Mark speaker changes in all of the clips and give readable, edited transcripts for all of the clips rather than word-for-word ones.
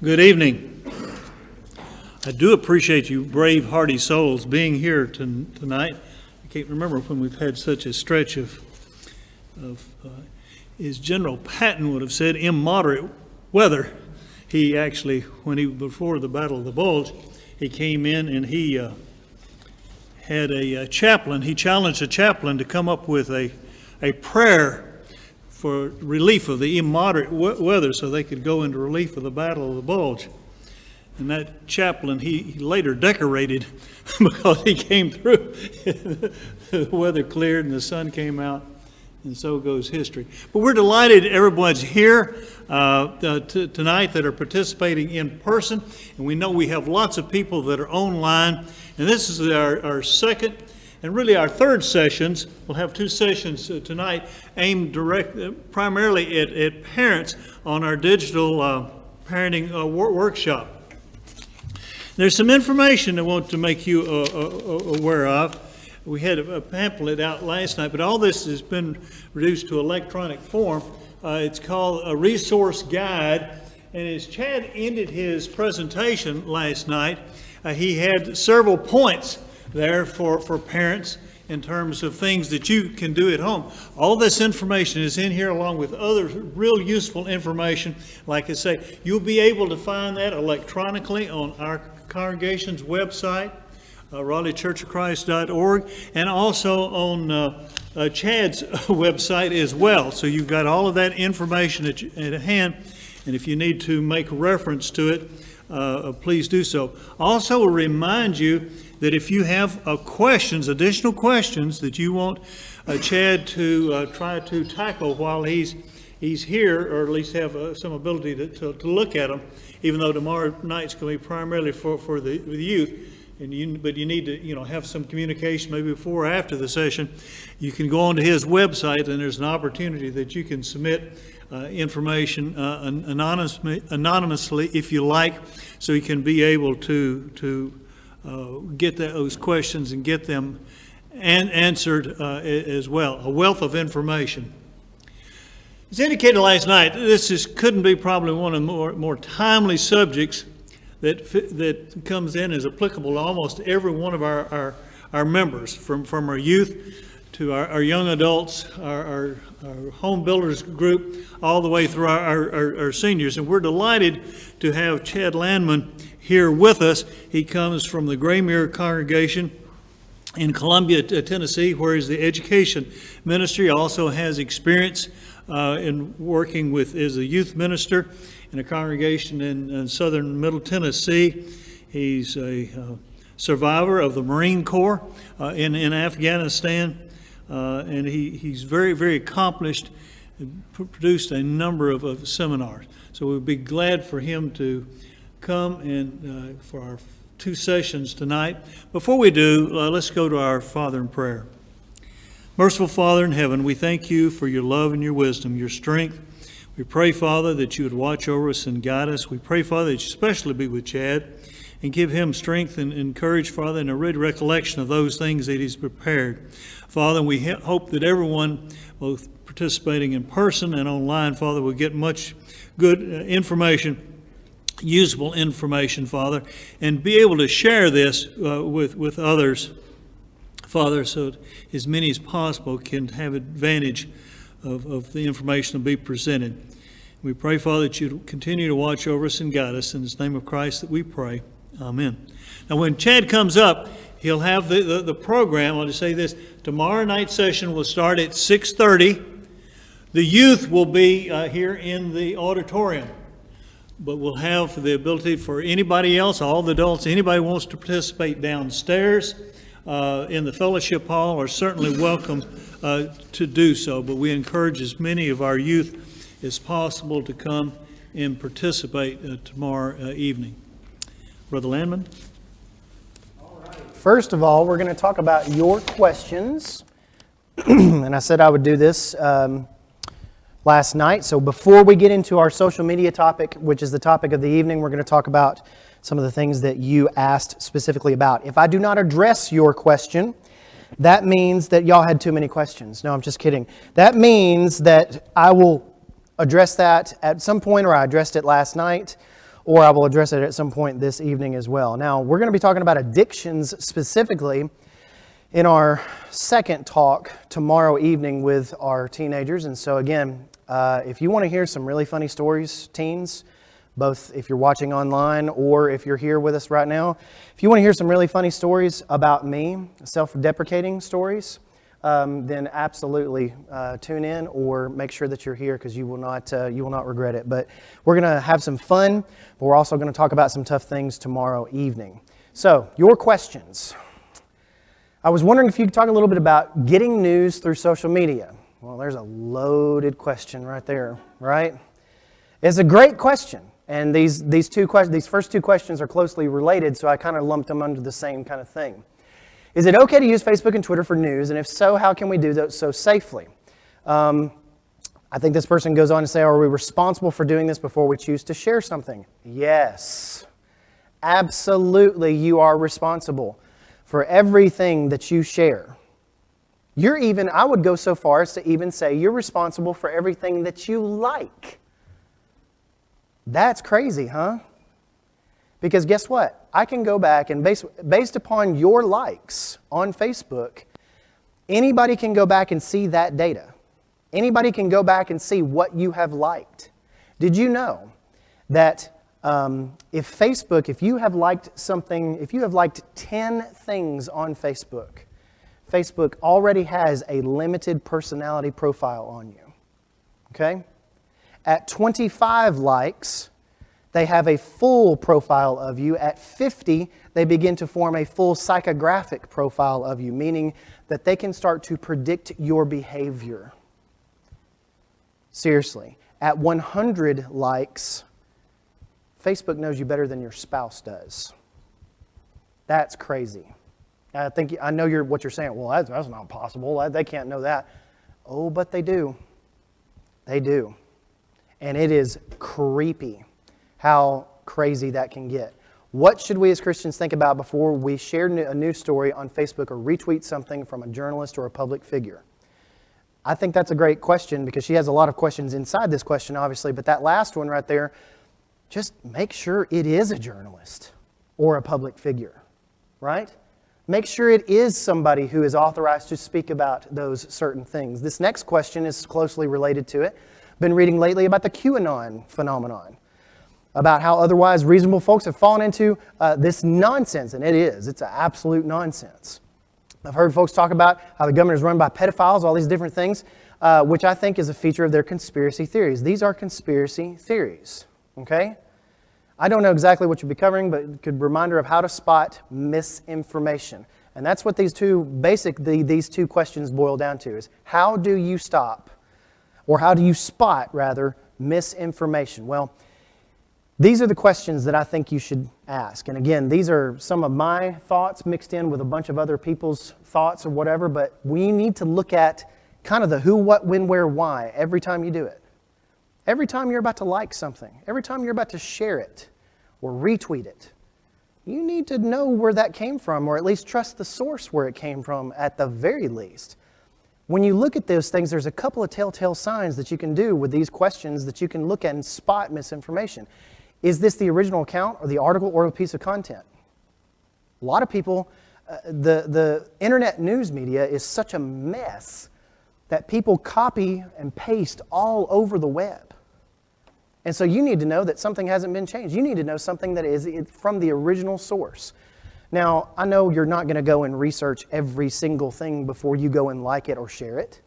Speaker 1: Good evening. I do appreciate you brave, hardy souls being here tonight. I can't remember when we've had such a stretch of as General Patton would have said, immoderate weather. He actually, before the Battle of the Bulge, he came in and he had a chaplain. He challenged a chaplain to come up with a prayer for relief of the immoderate weather so they could go into relief of the Battle of the Bulge. And that chaplain, he later decorated because he came through. The weather cleared and the sun came out, and so goes history. But we're delighted everyone's here tonight that are participating in person. And we know we have lots of people that are online. And this is our second and really our third sessions. We'll have two sessions tonight aimed primarily at parents on our digital parenting workshop. There's some information I want to make you aware of. We had a pamphlet out last night, but all this has been reduced to electronic form. It's called a resource guide. And as Chad ended his presentation last night, he had several points there for parents in terms of things that you can do at home. All this information is in here along with other real useful information. Like I say, you'll be able to find that electronically on our congregation's website, RaleighChurchOfChrist.org, and also on Chad's website as well. So you've got all of that information at hand, and if you need to make reference to it, please do so. Also remind you that if you have questions, additional questions that you want Chad to try to tackle while he's here, or at least have some ability to look at them, even though tomorrow night's going to be primarily for the youth. But you need to have some communication maybe before or after the session. You can go onto his website, and there's an opportunity that you can submit information anonymously if you like, so you can be able to get those questions and get them answered as well. A wealth of information. As indicated last night, this couldn't be probably one of the more timely subjects that comes in as applicable to almost every one of our members, from our youth to our young adults, our home builders group, all the way through our seniors. And we're delighted to have Chad Landman here with us. He comes from the Graymere congregation in Columbia, Tennessee, where he's the education ministry. He also has experience in working as a youth minister in a congregation in southern Middle Tennessee. He's a survivor of the Marine Corps in Afghanistan, and he's very, very accomplished, produced a number of seminars. So we'd be glad for him to come and for our two sessions tonight. Before we do, let's go to our Father in prayer. Merciful Father in heaven, we thank you for your love and your wisdom, your strength. We pray, Father, that you would watch over us and guide us. We pray, Father, that you especially be with Chad and give him strength and courage, Father, and a ready recollection of those things that he's prepared. Father, we hope that everyone, both participating in person and online, Father, will get much good information, usable information, Father, and be able to share this with others, Father, so that as many as possible can have advantage of the information to be presented. We pray, Father, that you continue to watch over us and guide us. In the name of Christ that we pray. Amen. Now, when Chad comes up, he'll have the program. I'll just say this. Tomorrow night's session will start at 6:30. The youth will be here in the auditorium. But we'll have the ability for anybody else, all the adults, anybody who wants to participate downstairs in the fellowship hall are certainly welcome to do so. But we encourage as many of our youth as possible to come and participate tomorrow evening. Brother Landman?
Speaker 2: All right. First of all, we're going to talk about your questions. And I said I would do this last night. So before we get into our social media topic, which is the topic of the evening, we're going to talk about some of the things that you asked specifically about. If I do not address your question, that means that y'all had too many questions. No, I'm just kidding. That means that I will address that at some point, or I addressed it last night, or I will address it at some point this evening as well. Now, we're going to be talking about addictions specifically in our second talk tomorrow evening with our teenagers. And so again, if you want to hear some really funny stories, teens, both if you're watching online or if you're here with us right now, if you want to hear some really funny stories about me, self-deprecating stories, then absolutely tune in or make sure that you're here, because you will not regret it. But we're going to have some fun, but we're also going to talk about some tough things tomorrow evening. So, your questions. I was wondering if you could talk a little bit about getting news through social media. Well, there's a loaded question right there, right? It's a great question. And these first two questions are closely related, so I kind of lumped them under the same kind of thing. Is it okay to use Facebook and Twitter for news? And if so, how can we do that so safely? I think this person goes on to say, are we responsible for doing this before we choose to share something? Yes. Absolutely, you are responsible for everything that you share. I would go so far as to even say you're responsible for everything that you like. That's crazy, huh? Because guess what? I can go back and based upon your likes on Facebook, anybody can go back and see that data. Anybody can go back and see what you have liked. Did you know that if you have liked something, if you have liked 10 things on Facebook, Facebook already has a limited personality profile on you. Okay? At 25 likes, they have a full profile of you. At 50, they begin to form a full psychographic profile of you, meaning that they can start to predict your behavior. Seriously. At 100 likes, Facebook knows you better than your spouse does. That's crazy. I know what you're saying. Well, that's not possible. They can't know that. Oh, but they do. They do. And it is creepy how crazy that can get. What should we as Christians think about before we share a news story on Facebook or retweet something from a journalist or a public figure? I think that's a great question, because she has a lot of questions inside this question, obviously, but that last one right there, just make sure it is a journalist or a public figure, right? Make sure it is somebody who is authorized to speak about those certain things. This next question is closely related to it. Been reading lately about the QAnon phenomenon, about how otherwise reasonable folks have fallen into this nonsense, and it's an absolute nonsense. I've heard folks talk about how the government is run by pedophiles, all these different things, which I think is a feature of their conspiracy theories. These are conspiracy theories, okay? I don't know exactly what you'll be covering, but a good reminder of how to spot misinformation. And that's what these two questions boil down to, is how do you stop, or how do you spot, rather, misinformation? Well, these are the questions that I think you should ask. And again, these are some of my thoughts mixed in with a bunch of other people's thoughts or whatever, but we need to look at kind of the who, what, when, where, why every time you do it. Every time you're about to like something, every time you're about to share it or retweet it, you need to know where that came from, or at least trust the source where it came from at the very least. When you look at those things, there's a couple of telltale signs that you can do with these questions that you can look at and spot misinformation. Is this the original account or the article or a piece of content? A lot of people, the internet news media is such a mess that people copy and paste all over the web. And so you need to know that something hasn't been changed. You need to know something that is from the original source. Now, I know you're not going to go and research every single thing before you go and like it or share it,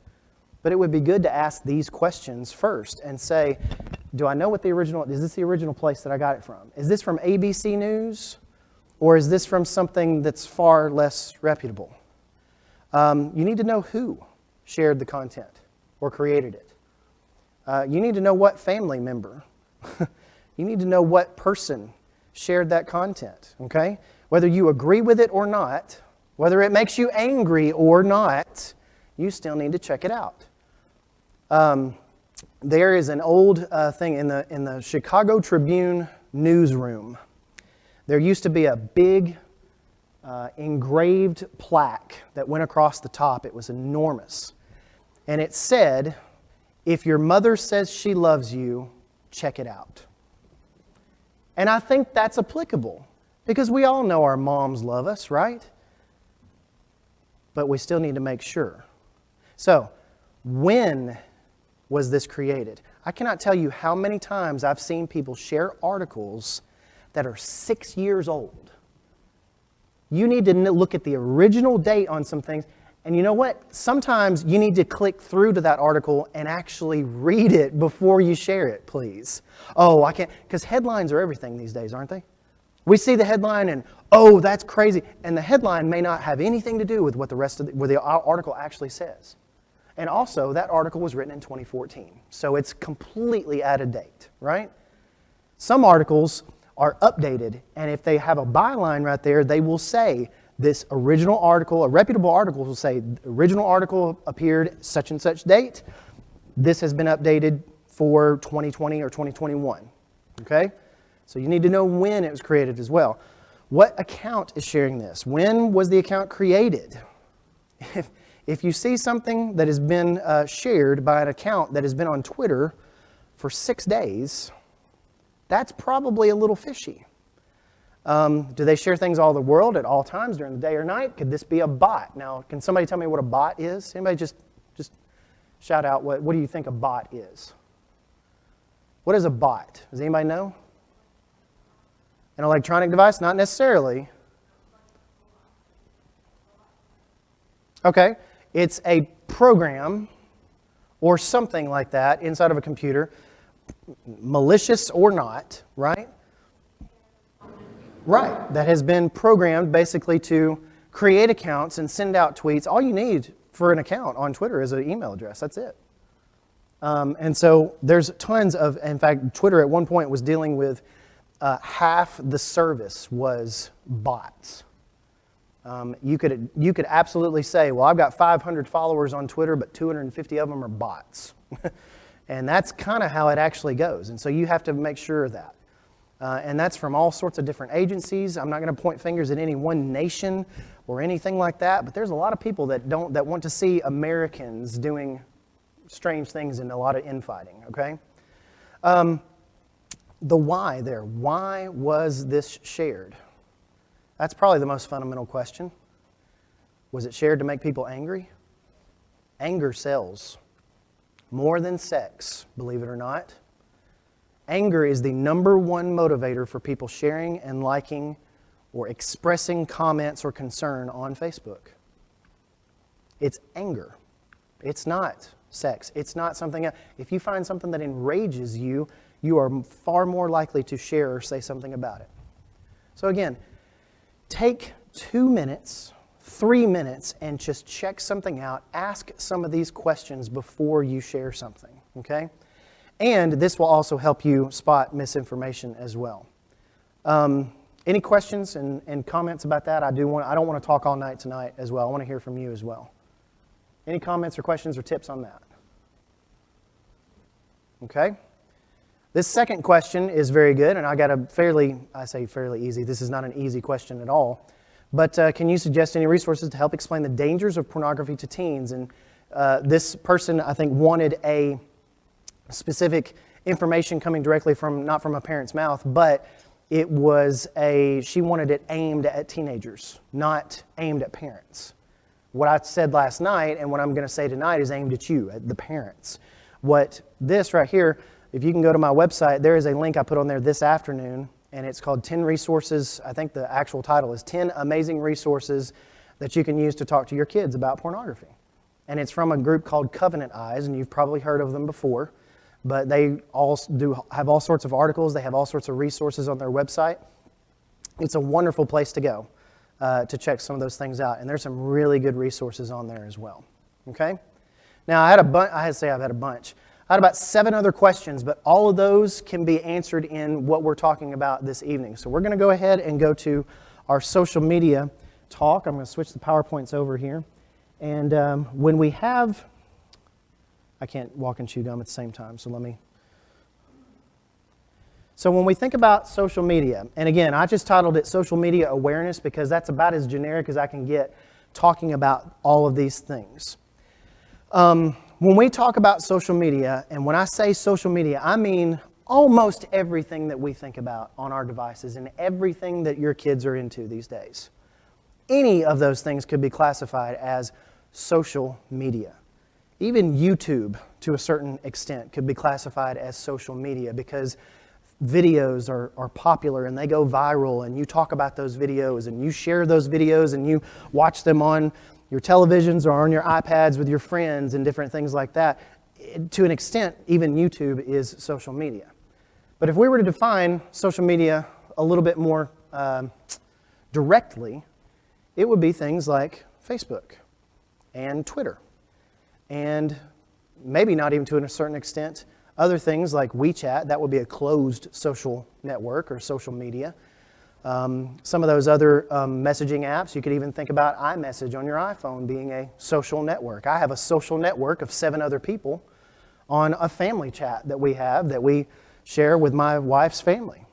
Speaker 2: but it would be good to ask these questions first and say, do I know what is this the original place that I got it from? Is this from ABC News, or is this from something that's far less reputable? You need to know who shared the content or created it. You need to know what family member. You need to know what person shared that content, okay? Whether you agree with it or not, whether it makes you angry or not, you still need to check it out. There is an old thing in the Chicago Tribune newsroom. There used to be a big engraved plaque that went across the top. It was enormous. And it said, "If your mother says she loves you, check it out." And I think that's applicable because we all know our moms love us, right? But we still need to make sure. So, when was this created? I cannot tell you how many times I've seen people share articles that are 6 years old. You need to look at the original date on some things. And you know what? Sometimes you need to click through to that article and actually read it before you share it, please. Oh, I can't, because headlines are everything these days, aren't they? We see the headline and, oh, that's crazy. And the headline may not have anything to do with what the rest of the article actually says. And also, that article was written in 2014. So it's completely out of date, right? Some articles are updated, and if they have a byline right there, they will say, this original article, a reputable article will say, the original article appeared such and such date. This has been updated for 2020 or 2021, okay? So you need to know when it was created as well. What account is sharing this? When was the account created? If you see something that has been shared by an account that has been on Twitter for 6 days, that's probably a little fishy. Do they share things all over the world at all times during the day or night? Could this be a bot? Now, can somebody tell me what a bot is? Anybody just shout out, what do you think a bot is? What is a bot? Does anybody know? An electronic device? Not necessarily. Okay. It's a program or something like that inside of a computer, malicious or not, right? Right, that has been programmed basically to create accounts and send out tweets. All you need for an account on Twitter is an email address. That's it. And so there's tons of, in fact, Twitter at one point was dealing with half the service was bots. You could absolutely say, well, I've got 500 followers on Twitter, but 250 of them are bots. And that's kind of how it actually goes. And so you have to make sure of that. And that's from all sorts of different agencies. I'm not going to point fingers at any one nation or anything like that, but there's a lot of people that want to see Americans doing strange things and a lot of infighting, okay? The why there. Why was this shared? That's probably the most fundamental question. Was it shared to make people angry? Anger sells more than sex, believe it or not. Anger is the number one motivator for people sharing and liking or expressing comments or concern on Facebook. It's anger. It's not sex. It's not something else. If you find something that enrages you, you are far more likely to share or say something about it. So again, take 2 minutes, 3 minutes, and just check something out. Ask some of these questions before you share something, okay? And this will also help you spot misinformation as well. Any questions and comments about that? I don't want to talk all night tonight as well. I want to hear from you as well. Any comments or questions or tips on that? Okay. This second question is very good, and I got a fairly easy. This is not an easy question at all. But can you suggest any resources to help explain the dangers of pornography to teens? And this person, I think, wanted a specific information coming directly not from a parent's mouth, but it was she wanted it aimed at teenagers, not aimed at parents. What I said last night and what I'm going to say tonight is aimed at you, at the parents. What this right here, if you can go to my website, there is a link I put on there this afternoon, and it's called 10 Resources. I think the actual title is 10 Amazing Resources that you can use to talk to your kids about pornography. And it's from a group called Covenant Eyes, and you've probably heard of them before. But they all have all sorts of articles. They have all sorts of resources on their website. It's a wonderful place to go to check some of those things out. And there's some really good resources on there as well. Okay? Now, I had a bunch. I had about 7 other questions, but all of those can be answered in what we're talking about this evening. So we're going to go ahead and go to our social media talk. I'm going to switch the PowerPoints over here. And when we have... I can't walk and chew gum at the same time, so So when we think about social media, and again, I just titled it Social Media Awareness because that's about as generic as I can get talking about all of these things. When we talk about social media, and when I say social media, I mean almost everything that we think about on our devices and everything that your kids are into these days. Any of those things could be classified as social media. Even YouTube, to a certain extent, could be classified as social media because videos are popular and they go viral, and you talk about those videos and you share those videos and you watch them on your televisions or on your iPads with your friends and different things like that. To an extent, even YouTube is social media. But if we were to define social media a little bit more directly, it would be things like Facebook and Twitter, and maybe not even to a certain extent, other things like WeChat. That would be a closed social network or social media. Some of those other messaging apps, you could even think about iMessage on your iPhone being a social network. I have a social network of 7 other people on a family chat that we share with my wife's family.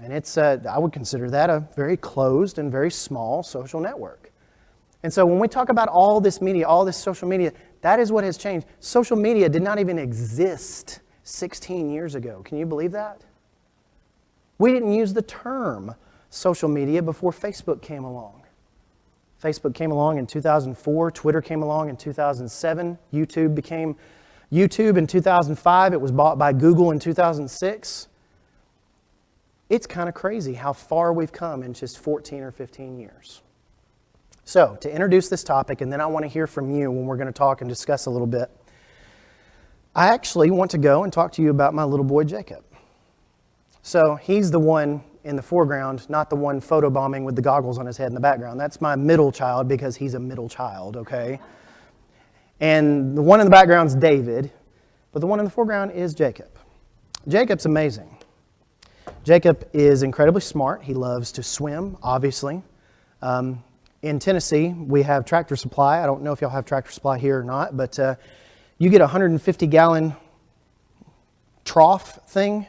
Speaker 2: And it's I would consider that a very closed and very small social network. And so when we talk about all this media, all this social media, that is what has changed. Social media did not even exist 16 years ago. Can you believe that? We didn't use the term social media before Facebook came along. Facebook came along in 2004. Twitter came along in 2007. YouTube became YouTube in 2005. It was bought by Google in 2006. It's kind of crazy how far we've come in just 14 or 15 years. So, to introduce this topic, and then I want to hear from you when we're going to talk and discuss a little bit, I actually want to go and talk to you about my little boy Jacob. So, he's the one in the foreground, not the one photobombing with the goggles on his head in the background. That's my middle child because he's a middle child, okay? And the one in the background is David, but the one in the foreground is Jacob. Jacob's amazing. Jacob is incredibly smart. He loves to swim, obviously. In Tennessee, we have Tractor Supply. I don't know if y'all have Tractor Supply here or not, but you get a 150-gallon trough thing,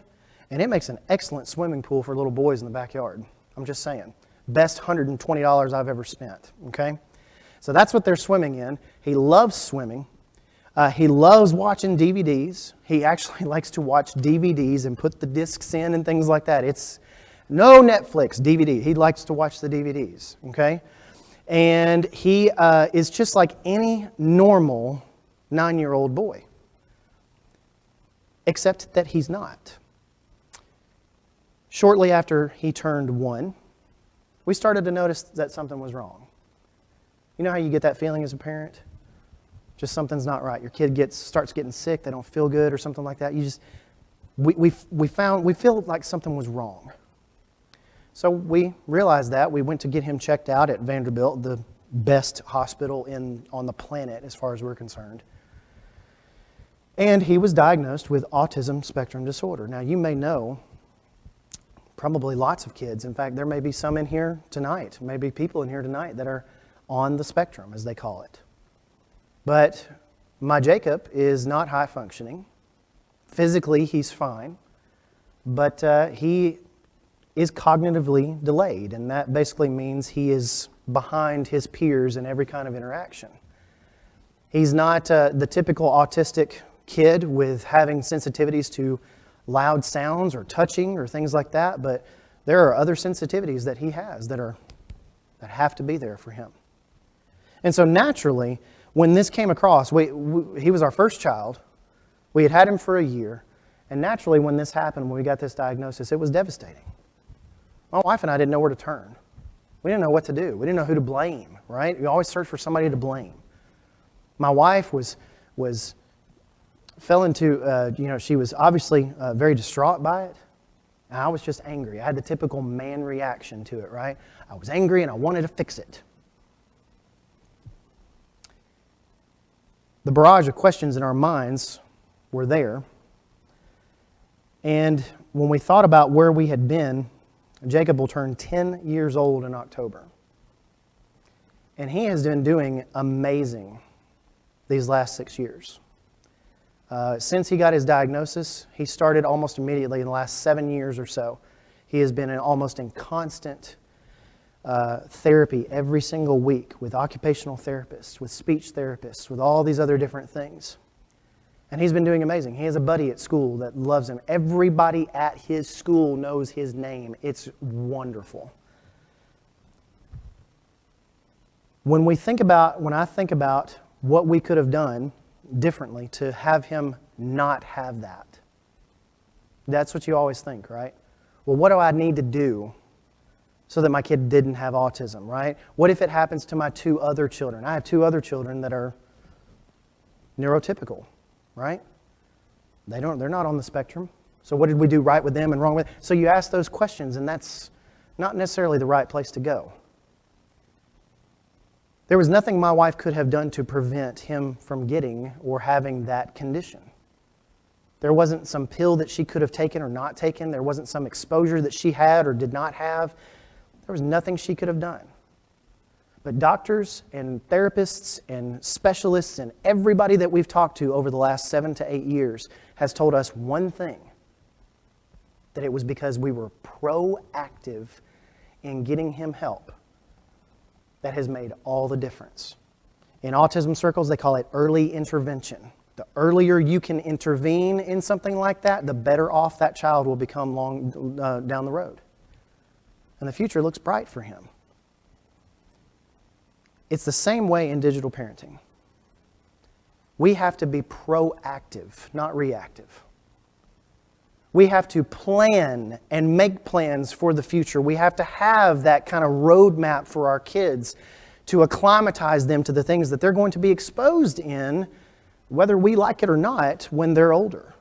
Speaker 2: and it makes an excellent swimming pool for little boys in the backyard. I'm just saying. Best $120 I've ever spent, okay? So that's what they're swimming in. He loves swimming. He loves watching DVDs. He actually likes to watch DVDs and put the discs in and things like that. It's no Netflix, DVD. He likes to watch the DVDs, okay? And he is just like any normal 9-year-old boy, except that he's not. Shortly after he turned 1, we started to notice that something was wrong. You know how you get that feeling as a parent? Just something's not right. Your kid starts getting sick, they don't feel good or something like that. We feel like something was wrong. So we realized that. We went to get him checked out at Vanderbilt, the best hospital on the planet as far as we're concerned. And he was diagnosed with autism spectrum disorder. Now, you may know probably lots of kids. In fact, there may be some in here tonight, maybe people in here tonight that are on the spectrum, as they call it. But my Jacob is not high functioning. Physically, he's fine. But he is cognitively delayed, and that basically means he is behind his peers in every kind of interaction. He's not the typical autistic kid with having sensitivities to loud sounds or touching or things like that, but there are other sensitivities that he has that have to be there for him. And so naturally, when this came across, he was our first child. We had him for a year, and naturally when this happened, when we got this diagnosis, it was devastating. My wife and I didn't know where to turn. We didn't know what to do. We didn't know who to blame, right? We always search for somebody to blame. My wife fell into, she was obviously very distraught by it. And I was just angry. I had the typical man reaction to it, right? I was angry and I wanted to fix it. The barrage of questions in our minds were there. And when we thought about where we had been, Jacob will turn 10 years old in October. And he has been doing amazing these last 6 years. Since he got his diagnosis, he started almost immediately in the last 7 years or so. He has been almost in constant therapy every single week with occupational therapists, with speech therapists, with all these other different things. And he's been doing amazing. He has a buddy at school that loves him. Everybody at his school knows his name. It's wonderful. When I think about what we could have done differently to have him not have that, that's what you always think, right? Well, what do I need to do so that my kid didn't have autism, right? What if it happens to my 2 other children? I have 2 other children that are neurotypical, right? They're not on the spectrum. So what did we do right with them and wrong with them? So you ask those questions, and that's not necessarily the right place to go. There was nothing my wife could have done to prevent him from getting or having that condition. There wasn't some pill that she could have taken or not taken. There wasn't some exposure that she had or did not have. There was nothing she could have done. But doctors and therapists and specialists and everybody that we've talked to over the last 7 to 8 years has told us one thing, that it was because we were proactive in getting him help that has made all the difference. In autism circles, they call it early intervention. The earlier you can intervene in something like that, the better off that child will become down the road. And the future looks bright for him. It's the same way in digital parenting. We have to be proactive, not reactive. We have to plan and make plans for the future. We have to have that kind of roadmap for our kids to acclimatize them to the things that they're going to be exposed in, whether we like it or not, when they're older.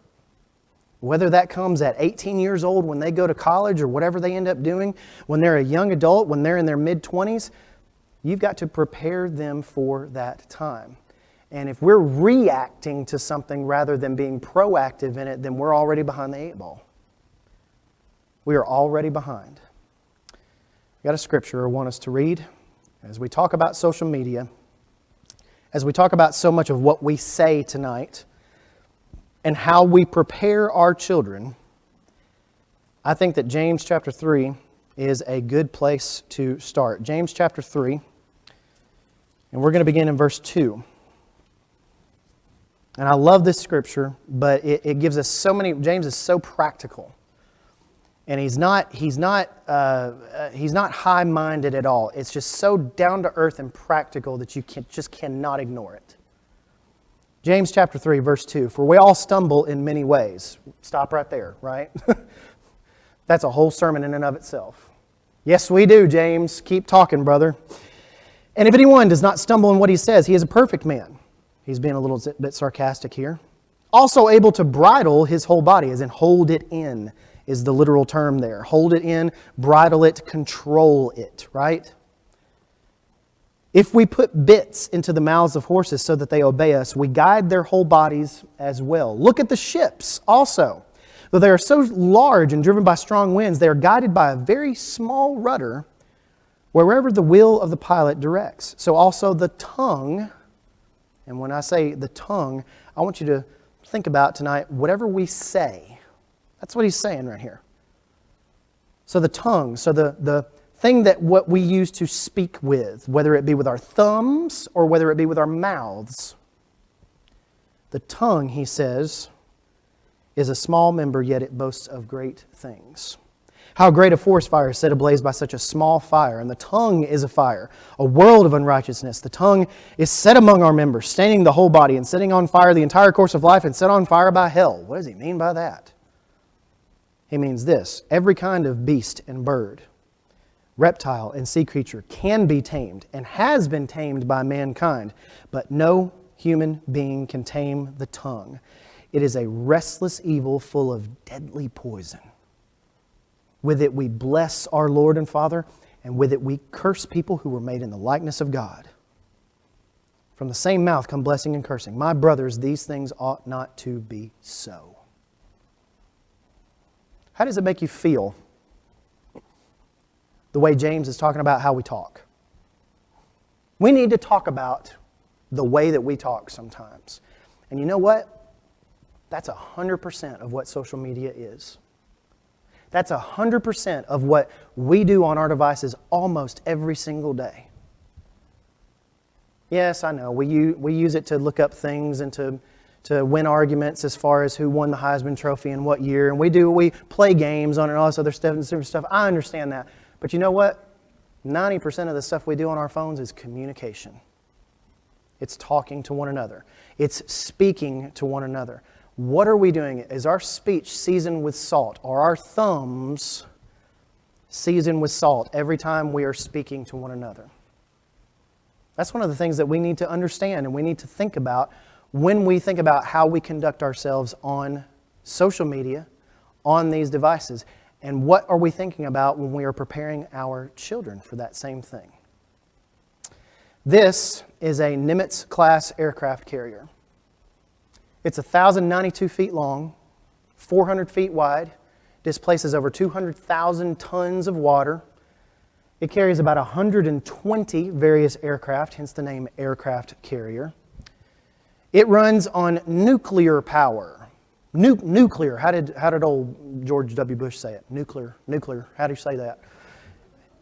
Speaker 2: Whether that comes at 18 years old when they go to college or whatever they end up doing, when they're a young adult, when they're in their mid-20s, you've got to prepare them for that time. And if we're reacting to something rather than being proactive in it, then we're already behind the 8 ball. We are already behind. I've got a scripture I want us to read as we talk about social media, as we talk about so much of what we say tonight, and how we prepare our children. I think that James chapter 3 is a good place to start. James chapter 3, and we're going to begin in verse 2. And I love this scripture, but it gives us so many. James is so practical, and he's not high-minded at all. It's just so down to earth and practical that you just cannot ignore it. James chapter 3, verse 2. For we all stumble in many ways. Stop right there, right? That's a whole sermon in and of itself. Yes, we do, James. Keep talking, brother. And if anyone does not stumble in what he says, he is a perfect man. He's being a little bit sarcastic here. Also able to bridle his whole body, as in hold it in, is the literal term there. Hold it in, bridle it, control it, right? If we put bits into the mouths of horses so that they obey us, we guide their whole bodies as well. Look at the ships also. Though they are so large and driven by strong winds, they are guided by a very small rudder wherever the will of the pilot directs. So also the tongue. And when I say the tongue, I want you to think about tonight, whatever we say. That's what he's saying right here. So the tongue, so the thing that what we use to speak with, whether it be with our thumbs or whether it be with our mouths. The tongue, he says, is a small member, yet it boasts of great things. How great a forest fire is set ablaze by such a small fire, and the tongue is a fire, a world of unrighteousness. The tongue is set among our members, staining the whole body and setting on fire the entire course of life and set on fire by hell. What does he mean by that? He means this: every kind of beast and bird, reptile and sea creature can be tamed and has been tamed by mankind, but no human being can tame the tongue. It is a restless evil full of deadly poison. With it we bless our Lord and Father, and with it we curse people who were made in the likeness of God. From the same mouth come blessing and cursing. My brothers, these things ought not to be so. How does it make you feel, the way James is talking about how we talk? We need to talk about the way that we talk sometimes. And you know what? That's 100% of what social media is. That's 100% of what we do on our devices almost every single day. Yes, I know. We use it to look up things and to win arguments as far as who won the Heisman Trophy in what year. And we play games on it and all this other stuff and different stuff. I understand that. But you know what? 90% of the stuff we do on our phones is communication. It's talking to one another. It's speaking to one another. What are we doing? Is our speech seasoned with salt? Are our thumbs seasoned with salt every time we are speaking to one another? That's one of the things that we need to understand and we need to think about when we think about how we conduct ourselves on social media, on these devices. And what are we thinking about when we are preparing our children for that same thing? This is a Nimitz-class aircraft carrier. It's 1,092 feet long, 400 feet wide, displaces over 200,000 tons of water. It carries about 120 various aircraft, hence the name aircraft carrier. It runs on nuclear power. Nuclear. How did old George W. Bush say it? Nuclear. How do you say that?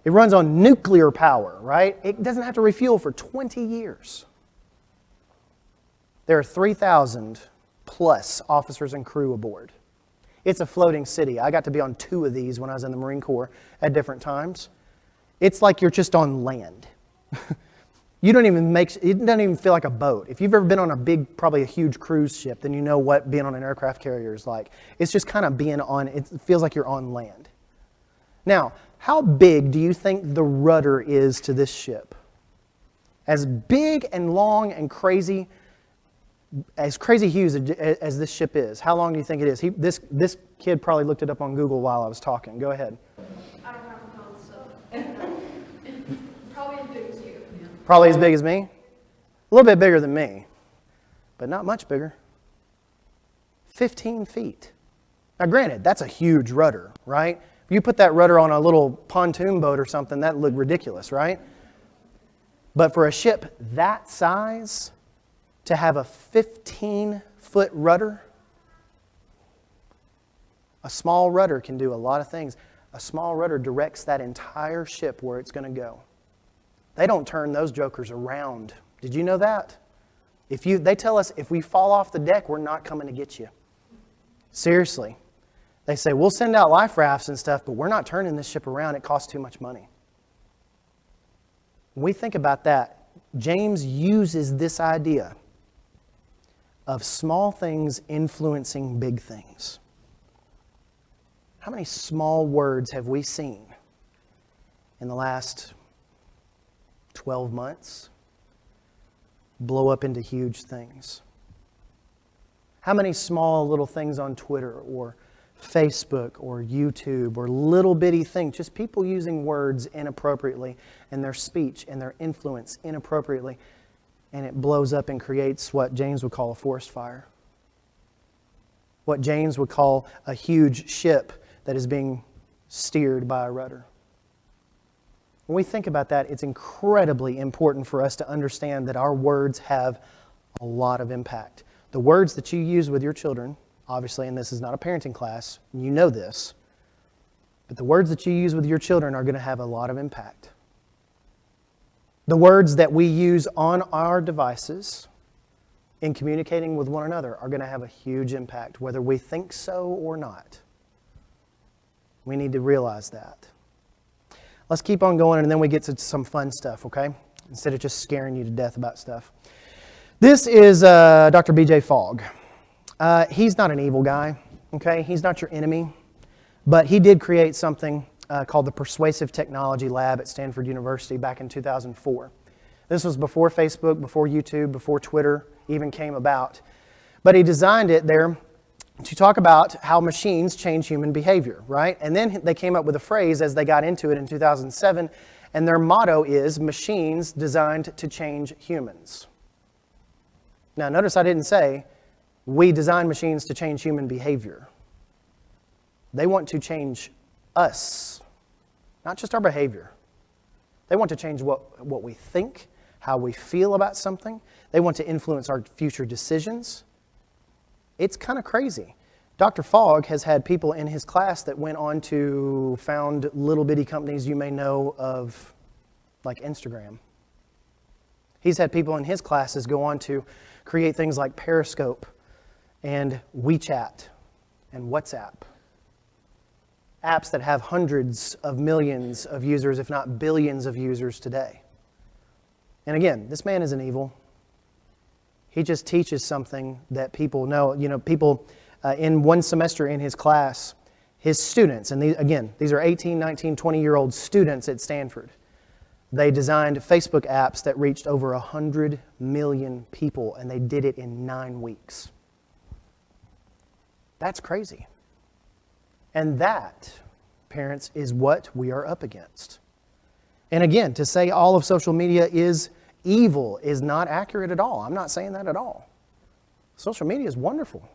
Speaker 2: It runs on nuclear power, right? It doesn't have to refuel for 20 years. There are 3,000 plus officers and crew aboard. It's a floating city. I got to be on 2 of these when I was in the Marine Corps at different times. It's like you're just on land. It doesn't even feel like a boat. If you've ever been on probably a huge cruise ship, then you know what being on an aircraft carrier is like. It's just kind of it feels like you're on land. Now, how big do you think the rudder is to this ship? As big and long and crazy huge as this ship is, how long do you think it is? This kid probably looked it up on Google while I was talking. Go ahead.
Speaker 3: I don't have a phone, so probably as big as you. Yeah.
Speaker 2: Probably as big as me? A little bit bigger than me, but not much bigger. 15 feet. Now granted, that's a huge rudder, right? If you put that rudder on a little pontoon boat or something, that'd look ridiculous, right? But for a ship that size, to have a 15-foot rudder, a small rudder can do a lot of things. A small rudder directs that entire ship where it's going to go. They don't turn those jokers around. Did you know that? They tell us if we fall off the deck, we're not coming to get you. Seriously. They say, we'll send out life rafts and stuff, but we're not turning this ship around. It costs too much money. When we think about that, James uses this idea of small things influencing big things. How many small words have we seen in the last 12 months blow up into huge things? How many small little things on Twitter or Facebook or YouTube or little bitty things, just people using words inappropriately and their speech and their influence inappropriately, and it blows up and creates what James would call a forest fire. What James would call a huge ship that is being steered by a rudder. When we think about that, it's incredibly important for us to understand that our words have a lot of impact. The words that you use with your children, obviously, and this is not a parenting class, you know this, but the words that you use with your children are going to have a lot of impact. The words that we use on our devices in communicating with one another are going to have a huge impact, whether we think so or not. We need to realize that. Let's keep on going and then we get to some fun stuff, okay? Instead of just scaring you to death about stuff. This is Dr. B.J. Fogg. He's not an evil guy, okay? He's not your enemy. But he did create something called the Persuasive Technology Lab at Stanford University back in 2004. This was before Facebook, before YouTube, before Twitter even came about. But he designed it there to talk about how machines change human behavior, right? And then they came up with a phrase as they got into it in 2007, and their motto is, machines designed to change humans. Now, notice I didn't say, we design machines to change human behavior. They want to change us, not just our behavior. They want to change what we think, how we feel about something. They want to influence our future decisions. It's kind of crazy. Dr. Fogg has had people in his class that went on to found little bitty companies you may know of, like Instagram. He's had people in his classes go on to create things like Periscope, and WeChat and WhatsApp. Apps that have hundreds of millions of users, if not billions of users today. And again, this man isn't evil. He just teaches something that people know. You know, people in one semester in his class, his students, and these are 18, 19, 20-year-old students at Stanford. They designed Facebook apps that reached over 100 million people, and they did it in 9 weeks. That's crazy. And that, parents, is what we are up against. And again, to say all of social media is evil is not accurate at all. I'm not saying that at all. Social media is wonderful.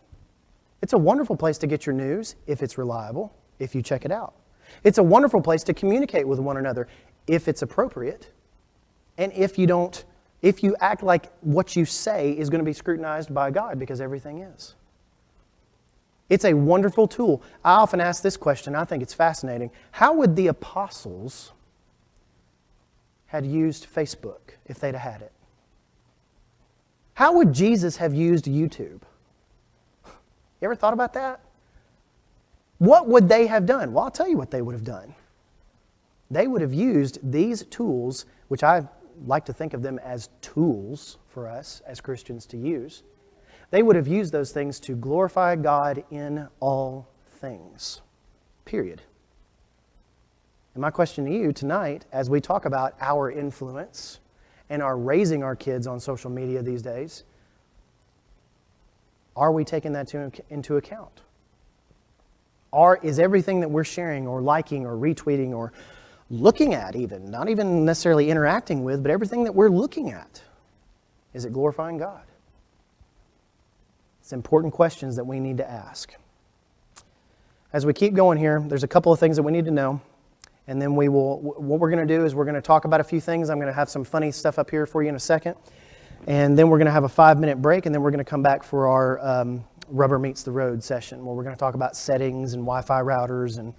Speaker 2: It's a wonderful place to get your news if it's reliable, if you check it out. It's a wonderful place to communicate with one another if it's appropriate, and if you act like what you say is going to be scrutinized by God, because everything is. It's a wonderful tool. I often ask this question, I think it's fascinating. How would the apostles had used Facebook if they'd have had it? How would Jesus have used YouTube? You ever thought about that? What would they have done? Well, I'll tell you what they would have done. They would have used these tools, which I like to think of them as tools for us as Christians to use. They would have used those things to glorify God in all things. Period. And my question to you tonight, as we talk about our influence and are raising our kids on social media these days, are we taking that into account? Is everything that we're sharing or liking or retweeting or looking at even, not even necessarily interacting with, but everything that we're looking at, is it glorifying God? It's important questions that we need to ask. As we keep going here, there's a couple of things that we need to know. And then what we're going to do is we're going to talk about a few things. I'm going to have some funny stuff up here for you in a second. And then we're going to have a 5-minute break, and then we're going to come back for our Rubber Meets the Road session, where we're going to talk about settings and Wi-Fi routers and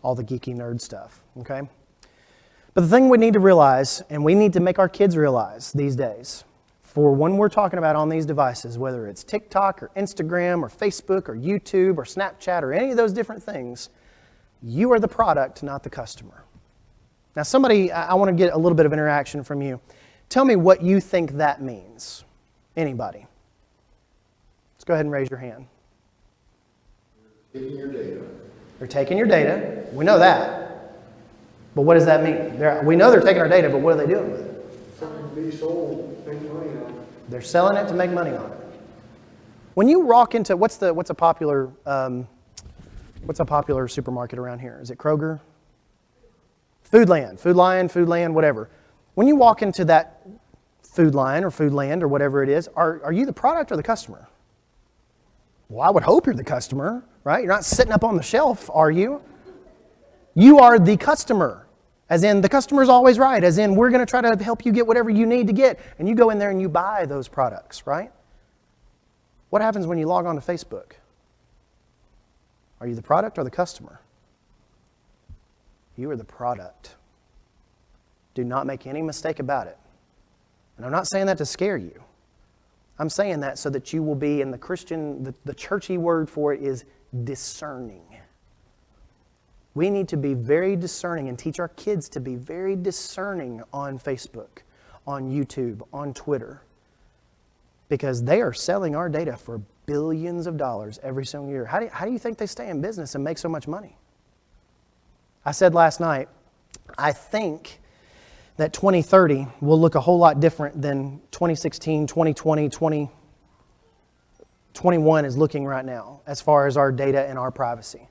Speaker 2: all the geeky nerd stuff, okay? But the thing we need to realize, and we need to make our kids realize these days, for when we're talking about on these devices, whether it's TikTok or Instagram or Facebook or YouTube or Snapchat or any of those different things, you are the product, not the customer. Now somebody, I want to get a little bit of interaction from you. Tell me what you think that means. Anybody? Let's go ahead and raise your hand.
Speaker 4: Taking your data.
Speaker 2: They're taking your data. We know that. But what does that mean? We know they're taking our data, but what are they doing with it?
Speaker 4: Something to be sold, make money on it.
Speaker 2: They're selling it to make money on it. When you walk into what's a popular supermarket around here? Is it Kroger? Foodland, whatever. When you walk into that Food Line or Foodland or whatever it is, are you the product or the customer? Well, I would hope you're the customer, right? You're not sitting up on the shelf, are you? You are the customer. As in, the customer's always right. As in, we're going to try to help you get whatever you need to get. And you go in there and you buy those products, right? What happens when you log on to Facebook? Are you the product or the customer? You are the product. Do not make any mistake about it. And I'm not saying that to scare you. I'm saying that so that you will be, in the Christian, the churchy word for it is discerning. We need to be very discerning and teach our kids to be very discerning on Facebook, on YouTube, on Twitter, because they are selling our data for billions of dollars every single year. How do you think they stay in business and make so much money? I said last night, I think that 2030 will look a whole lot different than 2016, 2020, 2021 is looking right now as far as our data and our privacy.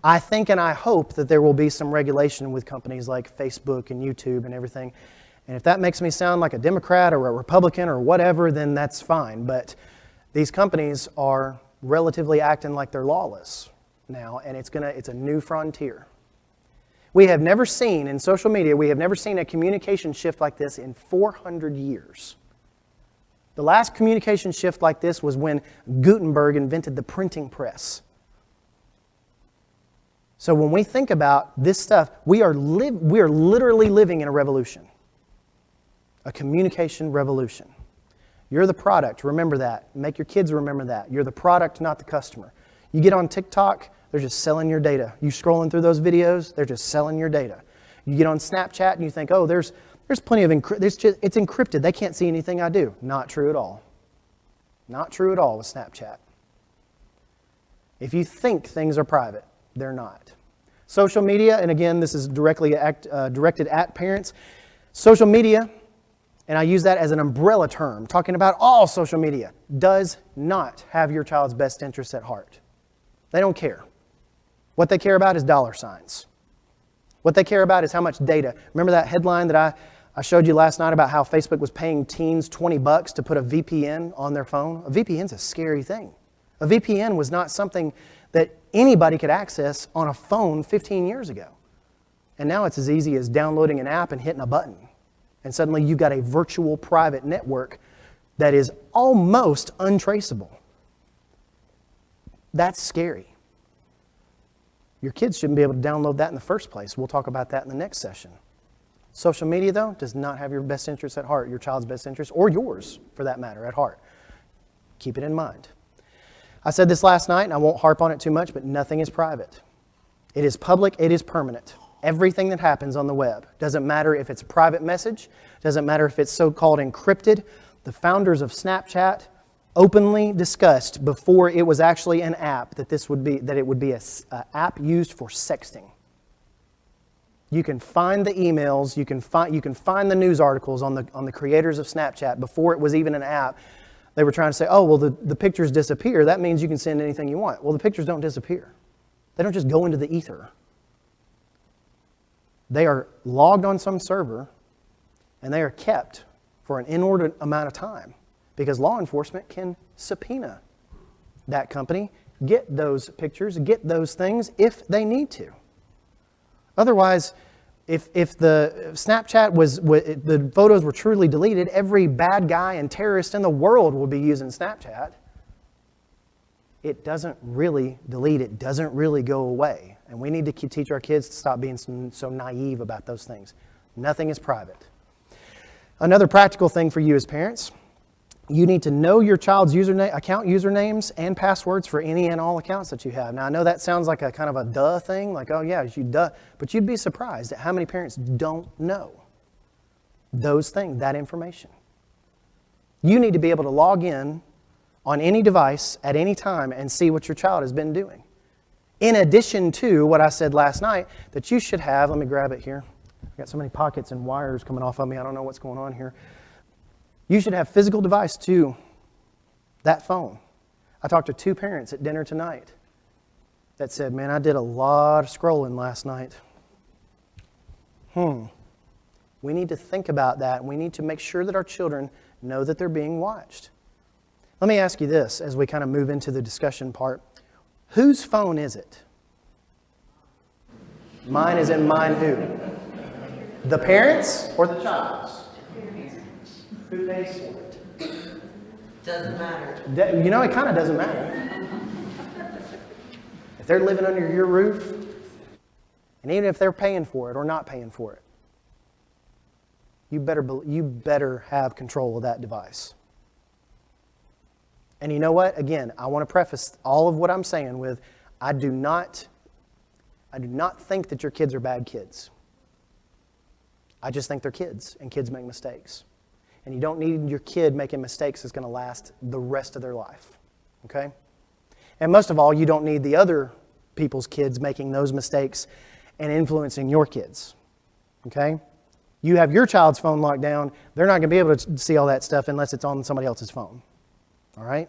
Speaker 2: I think and I hope that there will be some regulation with companies like Facebook and YouTube and everything. And if that makes me sound like a Democrat or a Republican or whatever, then that's fine. But these companies are relatively acting like they're lawless now, and it's a new frontier. We have never seen, in social media, we have never seen a communication shift like this in 400 years. The last communication shift like this was when Gutenberg invented the printing press. So when we think about this stuff, we are literally living in a revolution, a communication revolution. You're the product. Remember that. Make your kids remember that. You're the product, not the customer. You get on TikTok, they're just selling your data. You scrolling through those videos, they're just selling your data. You get on Snapchat and you think, oh, there's plenty of it's encrypted. They can't see anything I do. Not true at all. Not true at all with Snapchat. If you think things are private, they're not. Social media, and again, this is directly directed at parents. Social media, and I use that as an umbrella term, talking about all social media, does not have your child's best interests at heart. They don't care. What they care about is dollar signs. What they care about is how much data. Remember that headline that I showed you last night about how Facebook was paying teens $20 to put a VPN on their phone? A VPN's a scary thing. A VPN was not something that anybody could access on a phone 15 years ago. And now it's as easy as downloading an app and hitting a button. And suddenly you've got a virtual private network that is almost untraceable. That's scary. Your kids shouldn't be able to download that in the first place. We'll talk about that in the next session. Social media, though, does not have your best interests at heart, your child's best interests, or yours, for that matter, at heart. Keep it in mind. I said this last night, and I won't harp on it too much, but nothing is private. It is public, it is permanent. Everything that happens on the web. Doesn't matter if it's a private message, doesn't matter if it's so-called encrypted. The founders of Snapchat openly discussed before it was actually an app that it would be an app used for sexting. You can find the emails, you can find the news articles on the creators of Snapchat before it was even an app. They were trying to say, oh, well, the pictures disappear. That means you can send anything you want. Well, the pictures don't disappear. They don't just go into the ether. They are logged on some server, and they are kept for an inordinate amount of time because law enforcement can subpoena that company, get those pictures, get those things if they need to. Otherwise, if the Snapchat the photos were truly deleted, every bad guy and terrorist in the world would be using Snapchat. It doesn't really delete, it doesn't really go away. And we need to teach our kids to stop being so naive about those things. Nothing is private. Another practical thing for you as parents, you need to know your child's account usernames and passwords for any and all accounts that you have. Now, I know that sounds like a kind of a duh thing, like, oh yeah, you duh, but you'd be surprised at how many parents don't know those things, that information. You need to be able to log in on any device at any time and see what your child has been doing. In addition to what I said last night, that you should have, let me grab it here. I've got so many pockets and wires coming off of me, I don't know what's going on here. You should have physical device to that phone. I talked to 2 parents at dinner tonight that said, man, I did a lot of scrolling last night. We need to think about that, and we need to make sure that our children know that they're being watched. Let me ask you this as we kind of move into the discussion part. Whose phone is it? Mine is in mine who? The parents or the child's? Who pays for it?
Speaker 5: Doesn't matter.
Speaker 2: You know, it kind of doesn't matter. If they're living under your roof, and even if they're paying for it or not paying for it, you better have control of that device. And you know what? Again, I want to preface all of what I'm saying with, I do not think that your kids are bad kids. I just think they're kids, and kids make mistakes. And you don't need your kid making mistakes that's going to last the rest of their life. Okay? And most of all, you don't need the other people's kids making those mistakes and influencing your kids. Okay? You have your child's phone locked down, they're not going to be able to see all that stuff unless it's on somebody else's phone. All right?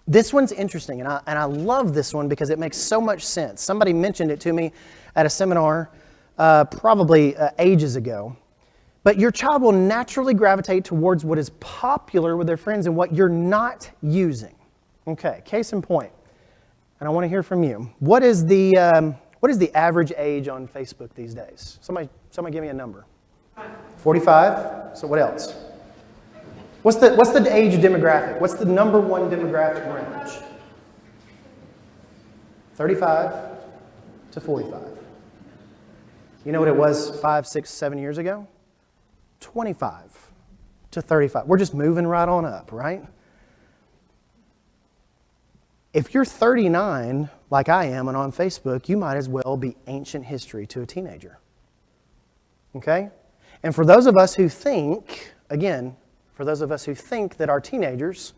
Speaker 2: This one's interesting, and I love this one because it makes so much sense. Somebody mentioned it to me at a seminar probably ages ago. But your child will naturally gravitate towards what is popular with their friends and what you're not using. Okay, case in point. And I want to hear from you. What is the average age on Facebook these days? Somebody give me a number. 45? So what else? What's the age demographic? What's the number one demographic range? 35 to 45. You know what it was 5, 6, 7 years ago? 25 to 35. We're just moving right on up, right? If you're 39, like I am, and on Facebook, you might as well be ancient history to a teenager. Okay? And for those of us who think, again, for those of us who think that our teenagers,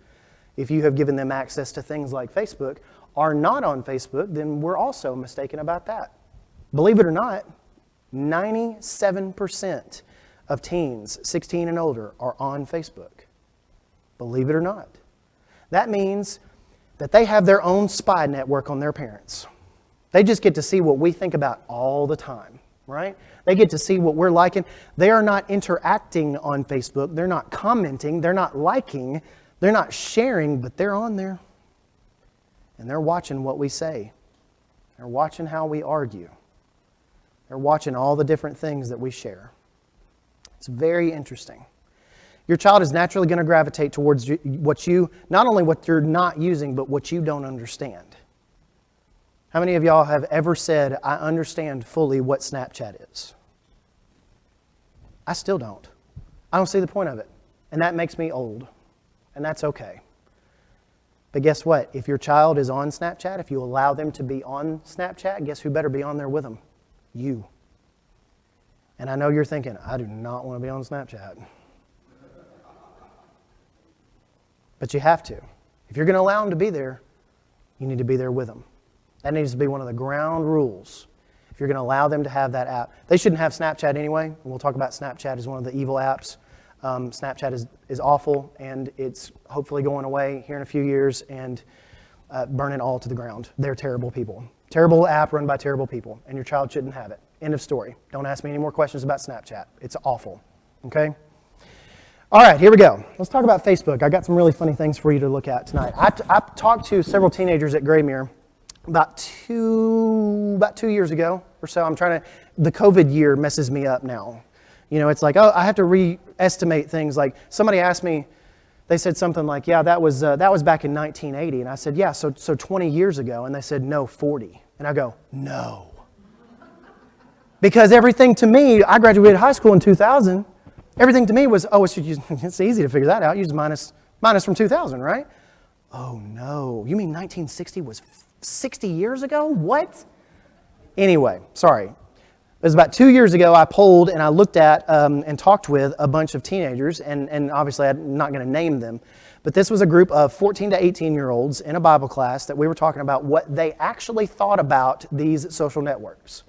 Speaker 2: if you have given them access to things like Facebook, are not on Facebook, then we're also mistaken about that. Believe it or not, 97% of teens 16 and older are on Facebook. Believe it or not. That means that they have their own spy network on their parents. They just get to see what we think about all the time, right? They get to see what we're liking. They are not interacting on Facebook. They're not commenting. They're not liking. They're not sharing, but they're on there. And they're watching what we say. They're watching how we argue. They're watching all the different things that we share. It's very interesting. Your child is naturally going to gravitate towards what you, not only what you're not using, but what you don't understand. How many of y'all have ever said, I understand fully what Snapchat is? I still don't. I don't see the point of it. And that makes me old. And that's okay. But guess what? If your child is on Snapchat, if you allow them to be on Snapchat, guess who better be on there with them? You. And I know you're thinking, I do not want to be on Snapchat. But you have to. If you're going to allow them to be there, you need to be there with them. That needs to be one of the ground rules. If you're going to allow them to have that app. They shouldn't have Snapchat anyway. And we'll talk about Snapchat as one of the evil apps. Snapchat is awful, and it's hopefully going away here in a few years and burn it all to the ground. They're terrible people. Terrible app run by terrible people, and your child shouldn't have it. End of story. Don't ask me any more questions about Snapchat. It's awful. Okay? All right, here we go. Let's talk about Facebook. I got some really funny things for you to look at tonight. I talked to several teenagers at Graymere about two years ago or so. The COVID year messes me up now. You know, it's like, I have to re-estimate things. Like somebody asked me, they said something like, yeah, that was back in 1980. And I said, yeah, so 20 years ago. And they said, no, 40. And I go, no. Because everything to me, I graduated high school in 2000. Everything to me was, it's easy to figure that out. Use minus from 2000, right? Oh, no. You mean 1960 was 60 years ago? What? Anyway, sorry. It was about 2 years ago I polled and I looked at and talked with a bunch of teenagers, and obviously I'm not going to name them, but this was a group of 14 to 18-year-olds in a Bible class that we were talking about what they actually thought about these social networks.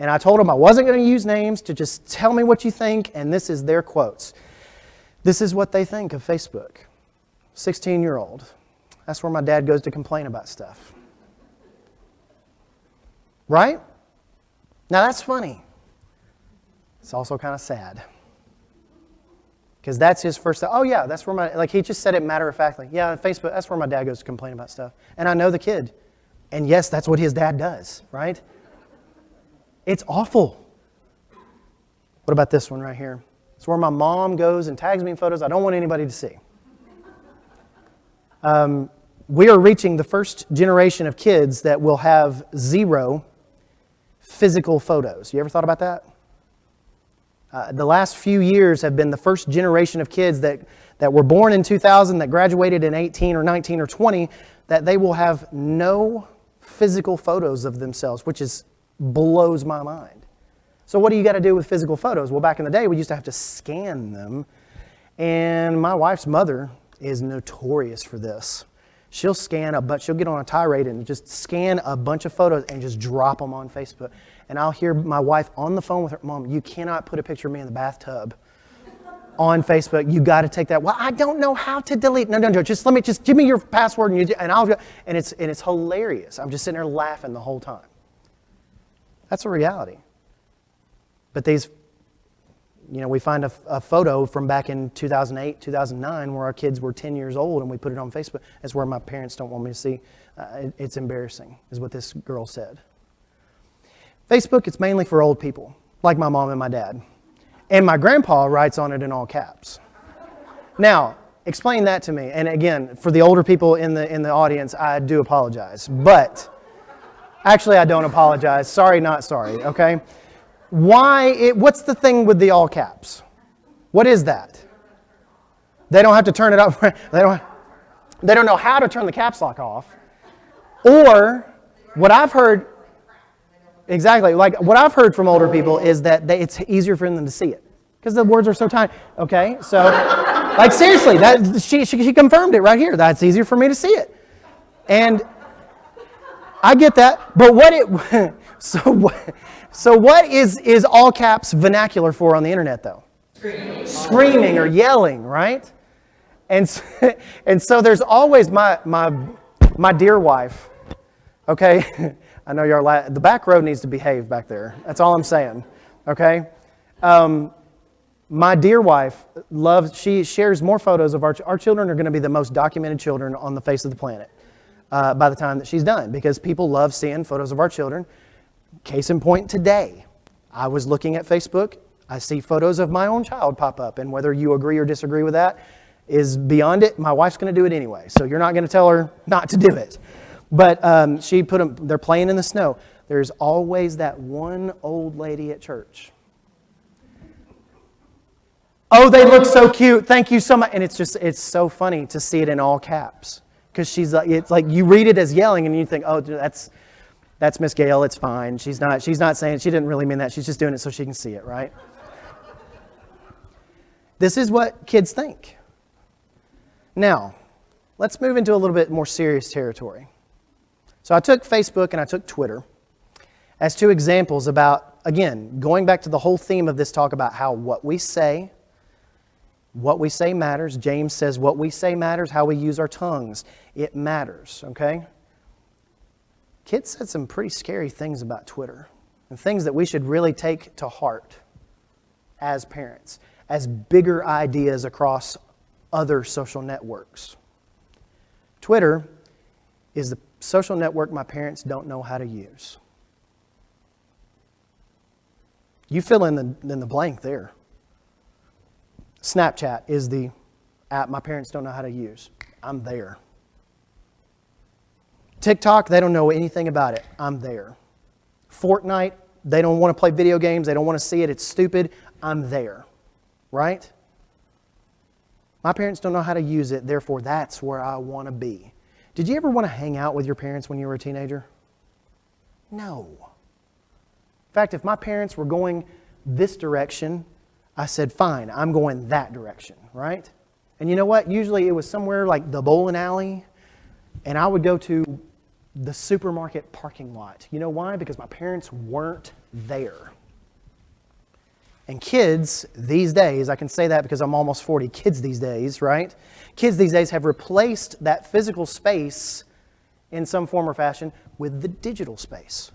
Speaker 2: And I told them I wasn't going to use names, to just tell me what you think, and this is their quotes. This is what they think of Facebook. 16-year-old. That's where my dad goes to complain about stuff. Right? Now that's funny. It's also kind of sad. Because that's his first, oh yeah, that's where he just said it matter-of-factly. Yeah, Facebook, that's where my dad goes to complain about stuff. And I know the kid. And yes, that's what his dad does, right? It's awful. What about this one right here? It's where my mom goes and tags me in photos I don't want anybody to see. We are reaching the first generation of kids that will have 0 physical photos. You ever thought about that? The last few years have been the first generation of kids that were born in 2000, that graduated in 18 or 19 or 20, that they will have no physical photos of themselves, which blows my mind. So what do you got to do with physical photos? Well, back in the day, we used to have to scan them. And my wife's mother is notorious for this. She'll she'll get on a tirade and just scan a bunch of photos and just drop them on Facebook. And I'll hear my wife on the phone with her, Mom, you cannot put a picture of me in the bathtub on Facebook. You got to take that. Well, I don't know how to delete. No. Just give me your password and it's hilarious. I'm just sitting there laughing the whole time. That's a reality. But we find a photo from back in 2008, 2009 where our kids were 10 years old and we put it on Facebook. That's where my parents don't want me to see. It's embarrassing, is what this girl said. Facebook, it's mainly for old people, like my mom and my dad. And my grandpa writes on it in all caps. Now, explain that to me. And again, for the older people in the audience, I do apologize. But actually, I don't apologize. Sorry, not sorry, okay? What's the thing with the all caps? What is that? They don't have to turn it up. They don't know how to turn the caps lock off. Or what I've heard, exactly, like what I've heard from older people is that it's easier for them to see it because the words are so tiny. Okay, so like seriously, that she confirmed it right here. That's easier for me to see it, and I get that. But so what is all caps vernacular for on the internet though? Screaming or yelling, right? And so there's always my dear wife. Okay, I know you're the back row needs to behave back there. That's all I'm saying. Okay, my dear wife she shares more photos of our children are going to be the most documented children on the face of the planet by the time that she's done because people love seeing photos of our children. Case in point today, I was looking at Facebook. I see photos of my own child pop up, and whether you agree or disagree with that is beyond it. My wife's going to do it anyway, so you're not going to tell her not to do it. But she put them, they're playing in the snow. There's always that one old lady at church. Oh, they look so cute. Thank you so much. And it's so funny to see it in all caps. Because it's like you read it as yelling and you think, oh, that's Miss Gail, it's fine. She's not saying, she didn't really mean that. She's just doing it so she can see it, right? This is what kids think. Now, let's move into a little bit more serious territory. So I took Facebook and I took Twitter as two examples about, again, going back to the whole theme of this talk about how what we say matters. James says what we say matters, how we use our tongues, it matters, okay? Kids said some pretty scary things about Twitter and things that we should really take to heart as parents, as bigger ideas across other social networks. Twitter is the social network my parents don't know how to use. You fill in the blank there. Snapchat is the app my parents don't know how to use. I'm there. TikTok, they don't know anything about it. I'm there. Fortnite, they don't want to play video games. They don't want to see it. It's stupid. I'm there. Right? My parents don't know how to use it, therefore that's where I want to be. Did you ever want to hang out with your parents when you were a teenager? No. In fact, if my parents were going this direction, I said, fine, I'm going that direction, right? And you know what? Usually it was somewhere like the bowling alley, and I would go to the supermarket parking lot. You know why? Because my parents weren't there. And kids these days, I can say that because I'm almost 40, kids these days, right? Kids these days have replaced that physical space in some form or fashion with the digital space.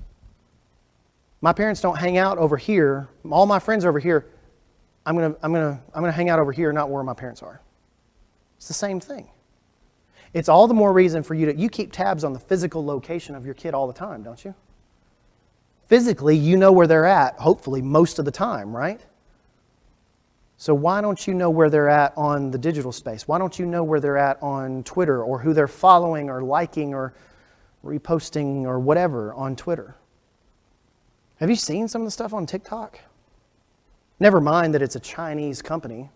Speaker 2: My parents don't hang out over here. All my friends over here, I'm gonna hang out over here, not where my parents are. It's the same thing. It's all the more reason for you keep tabs on the physical location of your kid all the time, don't you? Physically, you know where they're at, hopefully, most of the time, right? So why don't you know where they're at on the digital space? Why don't you know where they're at on Twitter or who they're following or liking or reposting or whatever on Twitter? Have you seen some of the stuff on TikTok? Never mind that it's a Chinese company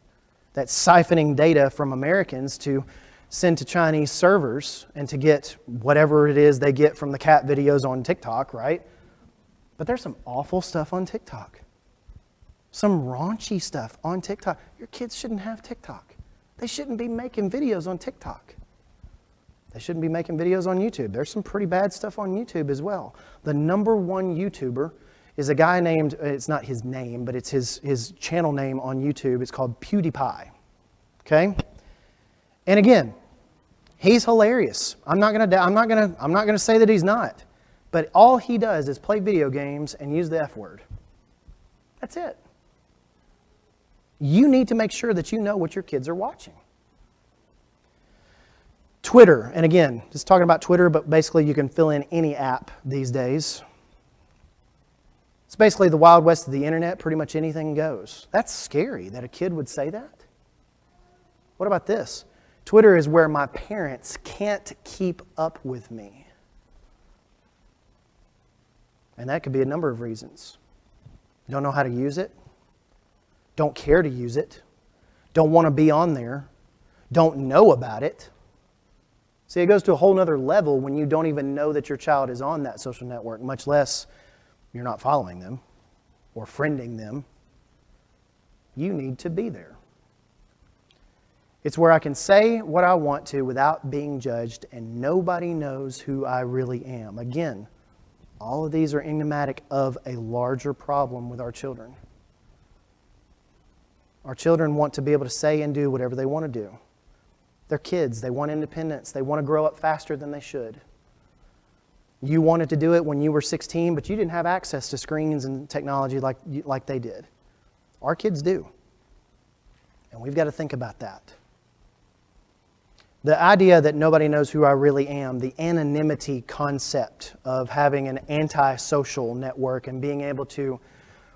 Speaker 2: that's siphoning data from Americans to send to Chinese servers and to get whatever it is they get from the cat videos on TikTok, right? But there's some awful stuff on TikTok. Some raunchy stuff on TikTok. Your kids shouldn't have TikTok. They shouldn't be making videos on TikTok. They shouldn't be making videos on YouTube. There's some pretty bad stuff on YouTube as well. The number one YouTuber is a guy named, it's not his name, but it's his channel name on YouTube. It's called PewDiePie. Okay? And again, he's hilarious. I'm not gonna say that he's not. But all he does is play video games and use the F word. That's it. You need to make sure that you know what your kids are watching. Twitter, and again, just talking about Twitter, but basically you can fill in any app these days. It's basically the Wild West of the internet. Pretty much anything goes. That's scary that a kid would say that. What about this? Twitter is where my parents can't keep up with me. And that could be a number of reasons. Don't know how to use it. Don't care to use it. Don't want to be on there. don't know about it. See, it goes to a whole nother level when you don't even know that your child is on that social network, much less you're not following them or friending them. You need to be there. It's where I can say what I want to without being judged, and nobody knows who I really am. Again, all of these are emblematic of a larger problem with our children. Our children want to be able to say and do whatever they want to do. They're kids. They want independence. They want to grow up faster than they should. You wanted to do it when you were 16, but you didn't have access to screens and technology like they did. Our kids do. And we've got to think about that. The idea that nobody knows who I really am, the anonymity concept of having an anti-social network and being able to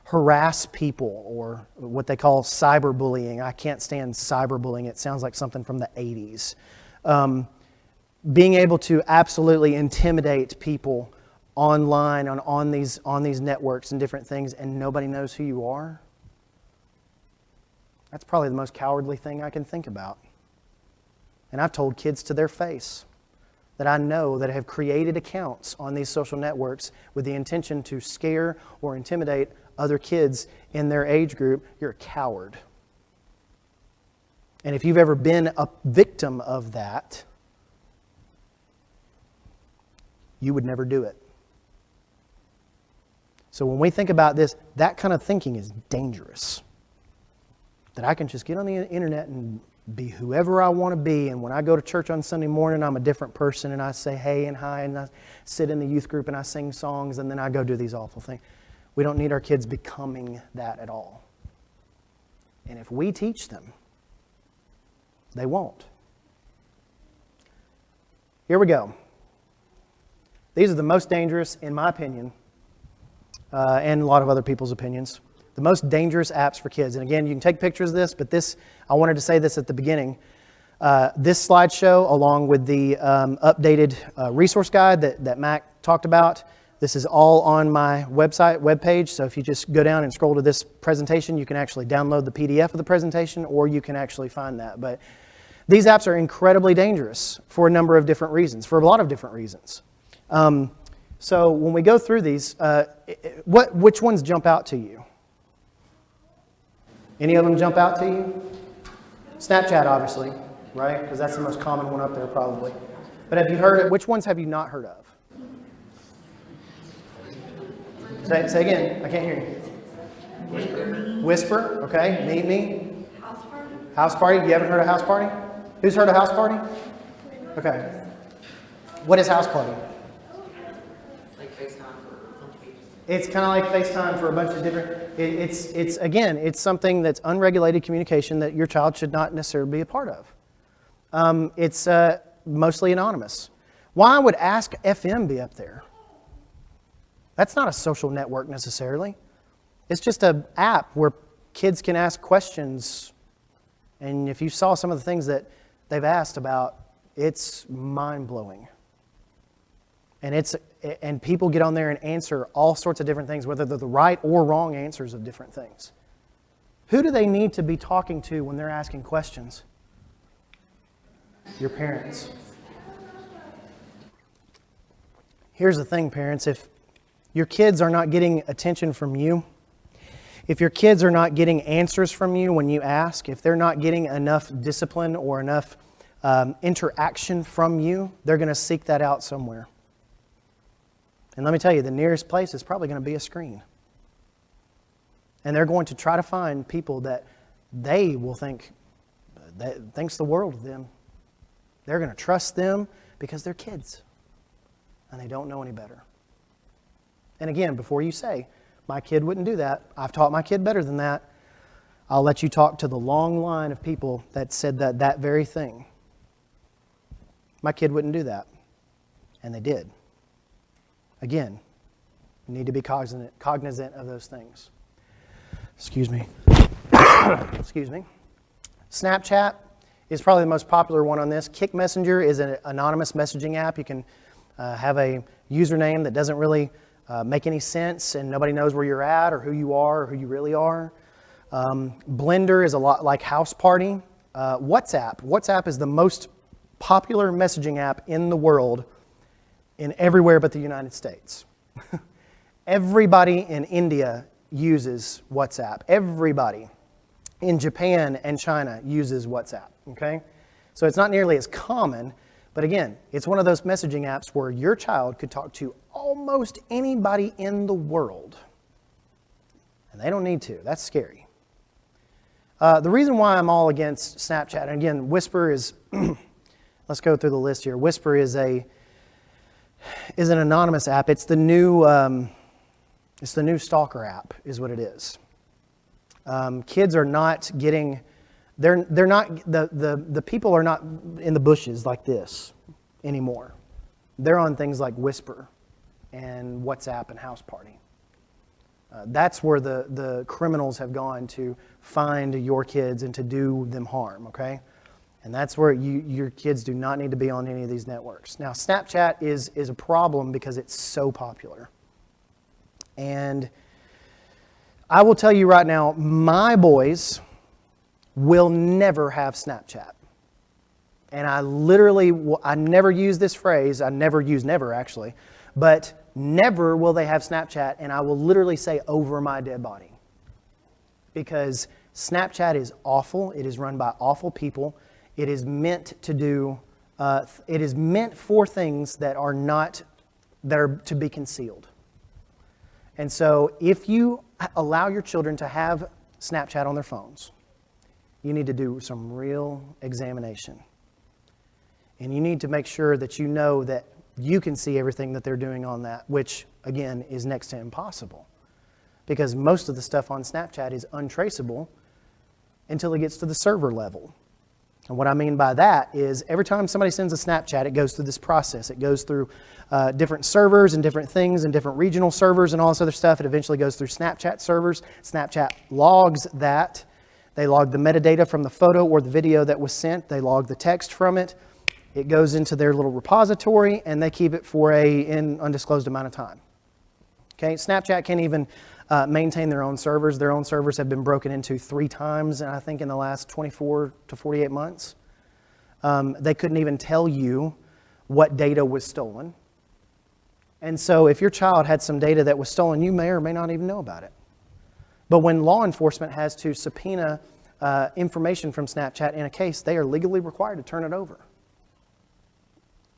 Speaker 2: harass people, or what they call cyberbullying. I can't stand cyberbullying. It sounds like something from the 80s. Being able to absolutely intimidate people online on these networks and different things, and nobody knows who you are. That's probably the most cowardly thing I can think about. And I've told kids to their face that I know that have created accounts on these social networks with the intention to scare or intimidate other kids in their age group. You're a coward. And if you've ever been a victim of that, you would never do it. So when we think about this, that kind of thinking is dangerous. That I can just get on the internet and be whoever I want to be, and when I go to church on Sunday morning, I'm a different person, and I say hey and hi, and I sit in the youth group and I sing songs, and then I go do these awful things. We don't need our kids becoming that at all. And if we teach them, they won't. Here we go. These are the most dangerous, in my opinion, and a lot of other people's opinions, the most dangerous apps for kids. And again, you can take pictures of this, but I wanted to say this at the beginning. This slideshow, along with the updated resource guide that Mac talked about, this is all on my webpage. So if you just go down and scroll to this presentation, you can actually download the PDF of the presentation, or you can actually find that. But these apps are incredibly dangerous for a number of different reasons, for a lot of different reasons. So when we go through these, which ones jump out to you? Any of them jump out to you? Snapchat, obviously, right? Because that's the most common one up there, probably. But have you heard it? Which ones have you not heard of? Say again. I can't hear you. Whisper. Okay. Meet Me.
Speaker 3: House party?
Speaker 2: House Party. You haven't heard of House Party? Who's heard of House Party? Okay. What is House Party?
Speaker 5: Like FaceTime for a bunch of people. It's
Speaker 2: kind of like FaceTime for a bunch of different... It's something that's unregulated communication that your child should not necessarily be a part of. It's mostly anonymous. Why would Ask FM be up there? That's not a social network necessarily. It's just an app where kids can ask questions. And if you saw some of the things that they've asked about, it's mind-blowing. And people get on there and answer all sorts of different things, whether they're the right or wrong answers of different things. Who do they need to be talking to when they're asking questions? Your parents. Here's the thing, parents. If your kids are not getting attention from you, if your kids are not getting answers from you when you ask, if they're not getting enough discipline or enough interaction from you, they're going to seek that out somewhere. And let me tell you, the nearest place is probably going to be a screen. And they're going to try to find people that they will think, that thinks the world of them. They're going to trust them because they're kids. And they don't know any better. And again, before you say, my kid wouldn't do that, I've taught my kid better than that, I'll let you talk to the long line of people that said that very thing. My kid wouldn't do that. And they did. Again, you need to be cognizant of those things. Excuse me. Excuse me. Snapchat is probably the most popular one on this. Kick Messenger is an anonymous messaging app. You can have a username that doesn't really make any sense, and nobody knows where you're at or who you really are. Blender is a lot like House Party. WhatsApp. WhatsApp is the most popular messaging app in the world in everywhere but the United States. Everybody in India uses WhatsApp. Everybody in Japan and China uses WhatsApp, okay? So it's not nearly as common, but again, it's one of those messaging apps where your child could talk to almost anybody in the world. And they don't need to. That's scary. The reason why I'm all against Snapchat, and again, Whisper is, let's go through the list here. Whisper is an anonymous app. It's the new stalker app, is what it is. Kids are not getting, they're not, the people are not in the bushes like this anymore. They're on things like Whisper and WhatsApp and House Party. That's where the criminals have gone to find your kids and to do them harm, okay? And that's where your kids do not need to be on any of these networks. Now, Snapchat is a problem because it's so popular. And I will tell you right now, my boys will never have Snapchat. And I never use this phrase, I never use never actually, but never will they have Snapchat, and I will literally say over my dead body. Because Snapchat is awful, it is run by awful people, it is meant to do, it is meant for things that are to be concealed. And so if you allow your children to have Snapchat on their phones, you need to do some real examination. And you need to make sure that you know that you can see everything that they're doing on that, which, again, is next to impossible. Because most of the stuff on Snapchat is untraceable until it gets to the server level. And what I mean by that is every time somebody sends a Snapchat, it goes through this process. It goes through different servers and different things and different regional servers and all this other stuff. It eventually goes through Snapchat servers. Snapchat logs that. They log the metadata from the photo or the video that was sent. They log the text from it. It goes into their little repository, and they keep it for an undisclosed amount of time. Okay, Snapchat can't even maintain their own servers. Their own servers have been broken into 3 times, I think, in the last 24 to 48 months. They couldn't even tell you what data was stolen. And so if your child had some data that was stolen, you may or may not even know about it. But when law enforcement has to subpoena information from Snapchat in a case, they are legally required to turn it over.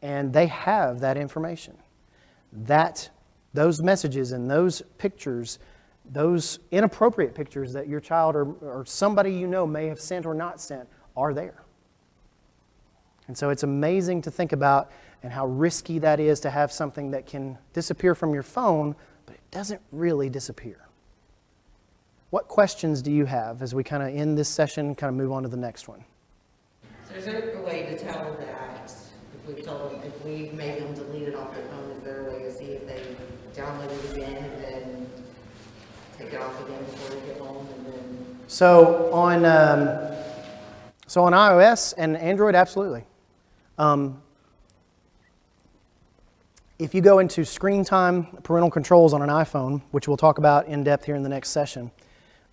Speaker 2: And they have that information. Those messages and those pictures, those inappropriate pictures that your child or somebody you know may have sent or not sent are there. And so it's amazing to think about and how risky that is to have something that can disappear from your phone, but it doesn't really disappear. What questions do you have as we kind of end this session, kind of move on to the next one?
Speaker 5: So is there a way to tell that if we made them delete it off their phone, is there a way to see if they download it again and then take it off again before they get home and then?
Speaker 2: So on iOS and Android, absolutely. If you go into screen time parental controls on an iPhone, which we'll talk about in depth here in the next session,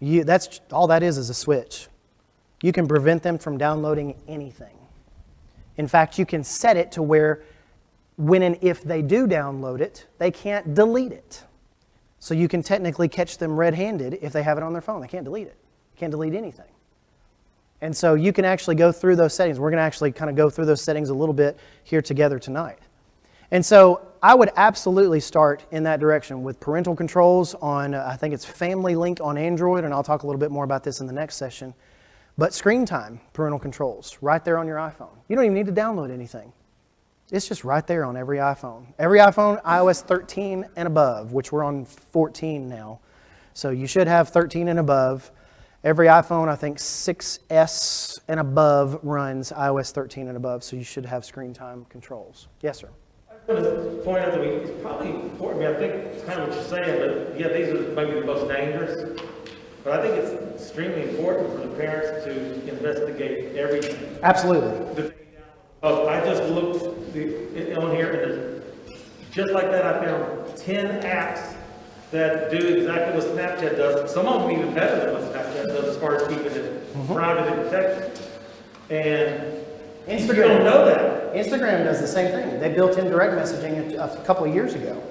Speaker 2: that's all that is a switch. You can prevent them from downloading anything. In fact, you can set it to where when and if they do download it, they can't delete it. So you can technically catch them red-handed if they have it on their phone. They can't delete it. They can't delete anything. And so you can actually go through those settings. We're going to actually kind of go through those settings a little bit here together tonight. And so I would absolutely start in that direction with parental controls on, I think it's Family Link on Android, and I'll talk a little bit more about this in the next session. But screen time parental controls, right there on your iPhone. You don't even need to download anything. It's just right there on every iPhone. Every iPhone, iOS 13 and above, which we're on 14 now. So you should have 13 and above. Every iPhone, I think 6S and above runs iOS 13 and above, so you should have screen time controls. Yes, sir?
Speaker 6: I want to point out that it's probably important. I think it's kind of what you're saying, but yeah, these are maybe the most dangerous. But I think it's extremely important for the parents to investigate everything.
Speaker 2: Absolutely.
Speaker 6: I just looked on here, and just like that, I found 10 apps that do exactly what Snapchat does. Some of them even better than what Snapchat does as far as keeping it private and protected. And you
Speaker 2: Instagram.
Speaker 6: don't know that.
Speaker 2: Instagram does the same thing. They built in direct messaging a couple of years ago,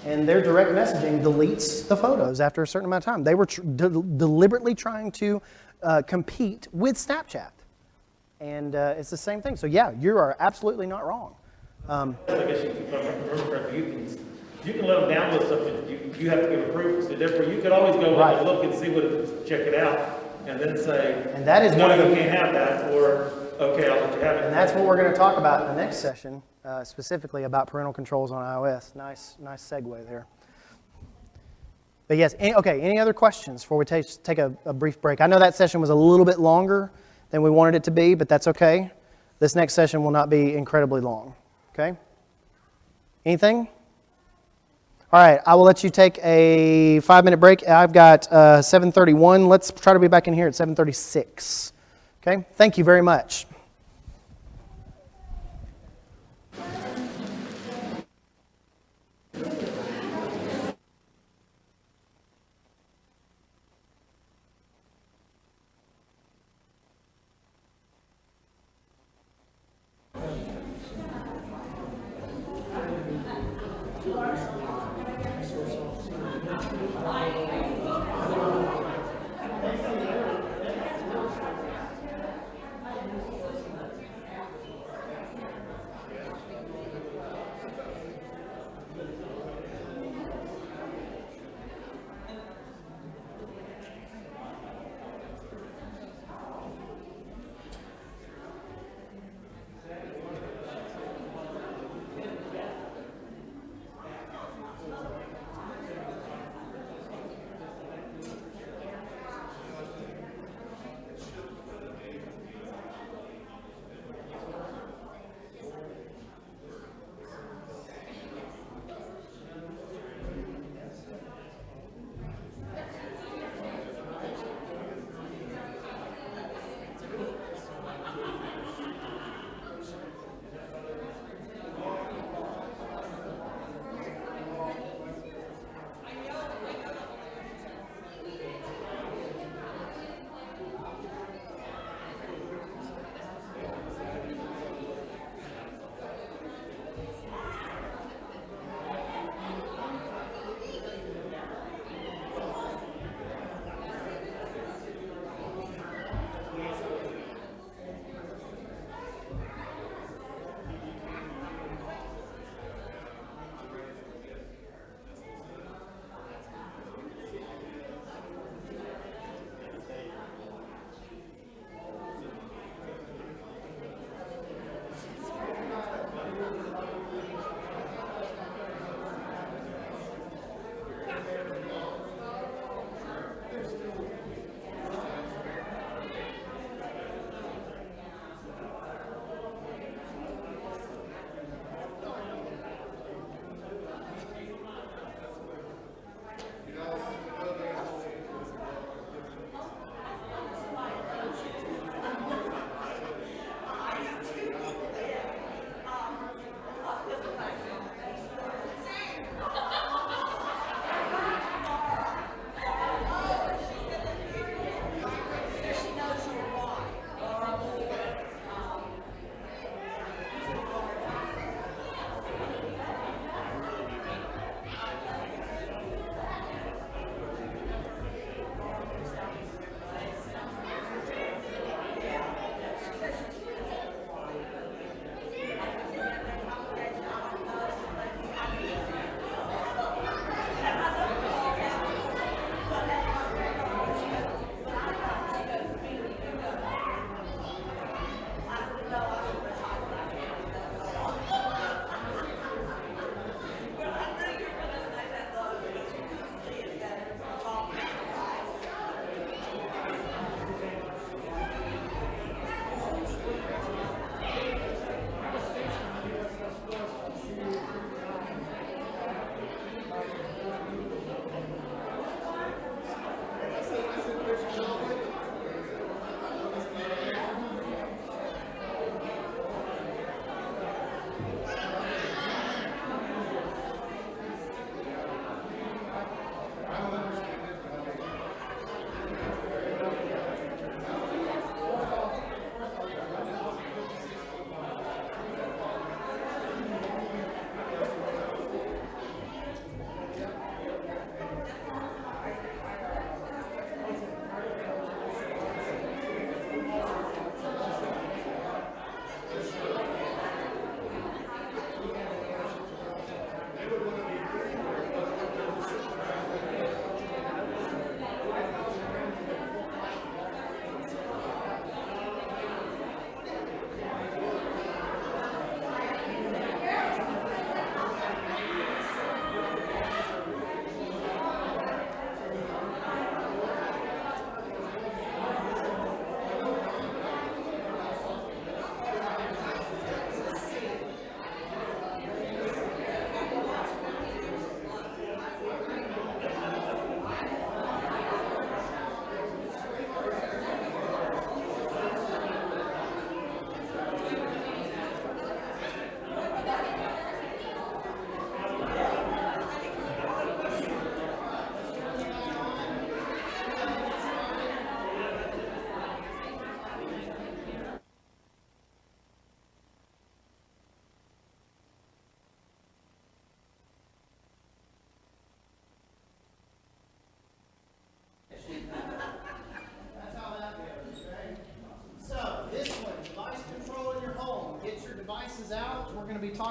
Speaker 2: and their direct messaging deletes the photos after a certain amount of time. They were deliberately trying to compete with Snapchat, and it's the same thing. So yeah, you are absolutely not wrong.
Speaker 6: I guess you can, remember correctly, you can let them download something, you have to give approval. So therefore, you could always go
Speaker 2: Right.
Speaker 6: and look and see what it is, check it out, and then say,
Speaker 2: And that is
Speaker 6: no,
Speaker 2: one of
Speaker 6: you
Speaker 2: the-
Speaker 6: can't have that, or, okay, I'll let you have it.
Speaker 2: And that's what we're going to talk about in the next session, specifically about parental controls on iOS. Nice segue there. But yes, any other questions before we take a brief break? I know that session was a little bit longer than we wanted it to be, but that's okay. This next session will not be incredibly long. Okay? Anything? All right, I will let you take a 5-minute break. I've got 7:31. Let's try to be back in here at 7:36. Okay? Thank you very much.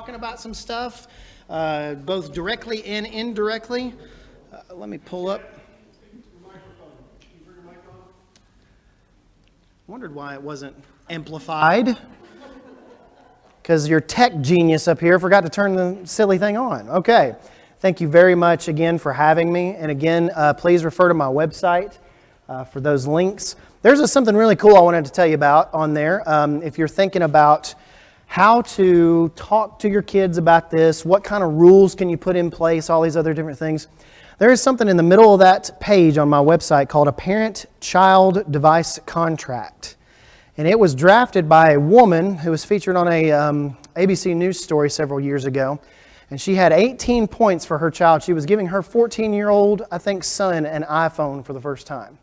Speaker 2: talking about some stuff, both directly and indirectly. Let me pull up. Wondered why it wasn't amplified. Because your tech genius up here forgot to turn the silly thing on. Okay. Thank you very much again for having me. And again, please refer to my website for those links. There's something really cool I wanted to tell you about on there. If you're thinking about how to talk to your kids about this, what kind of rules can you put in place, all these other different things. There is something in the middle of that page on my website called a parent-child device contract. And it was drafted by a woman who was featured on a ABC News story several years ago. And she had 18 points for her child. She was giving her 14-year-old, I think, son an iPhone for the first time.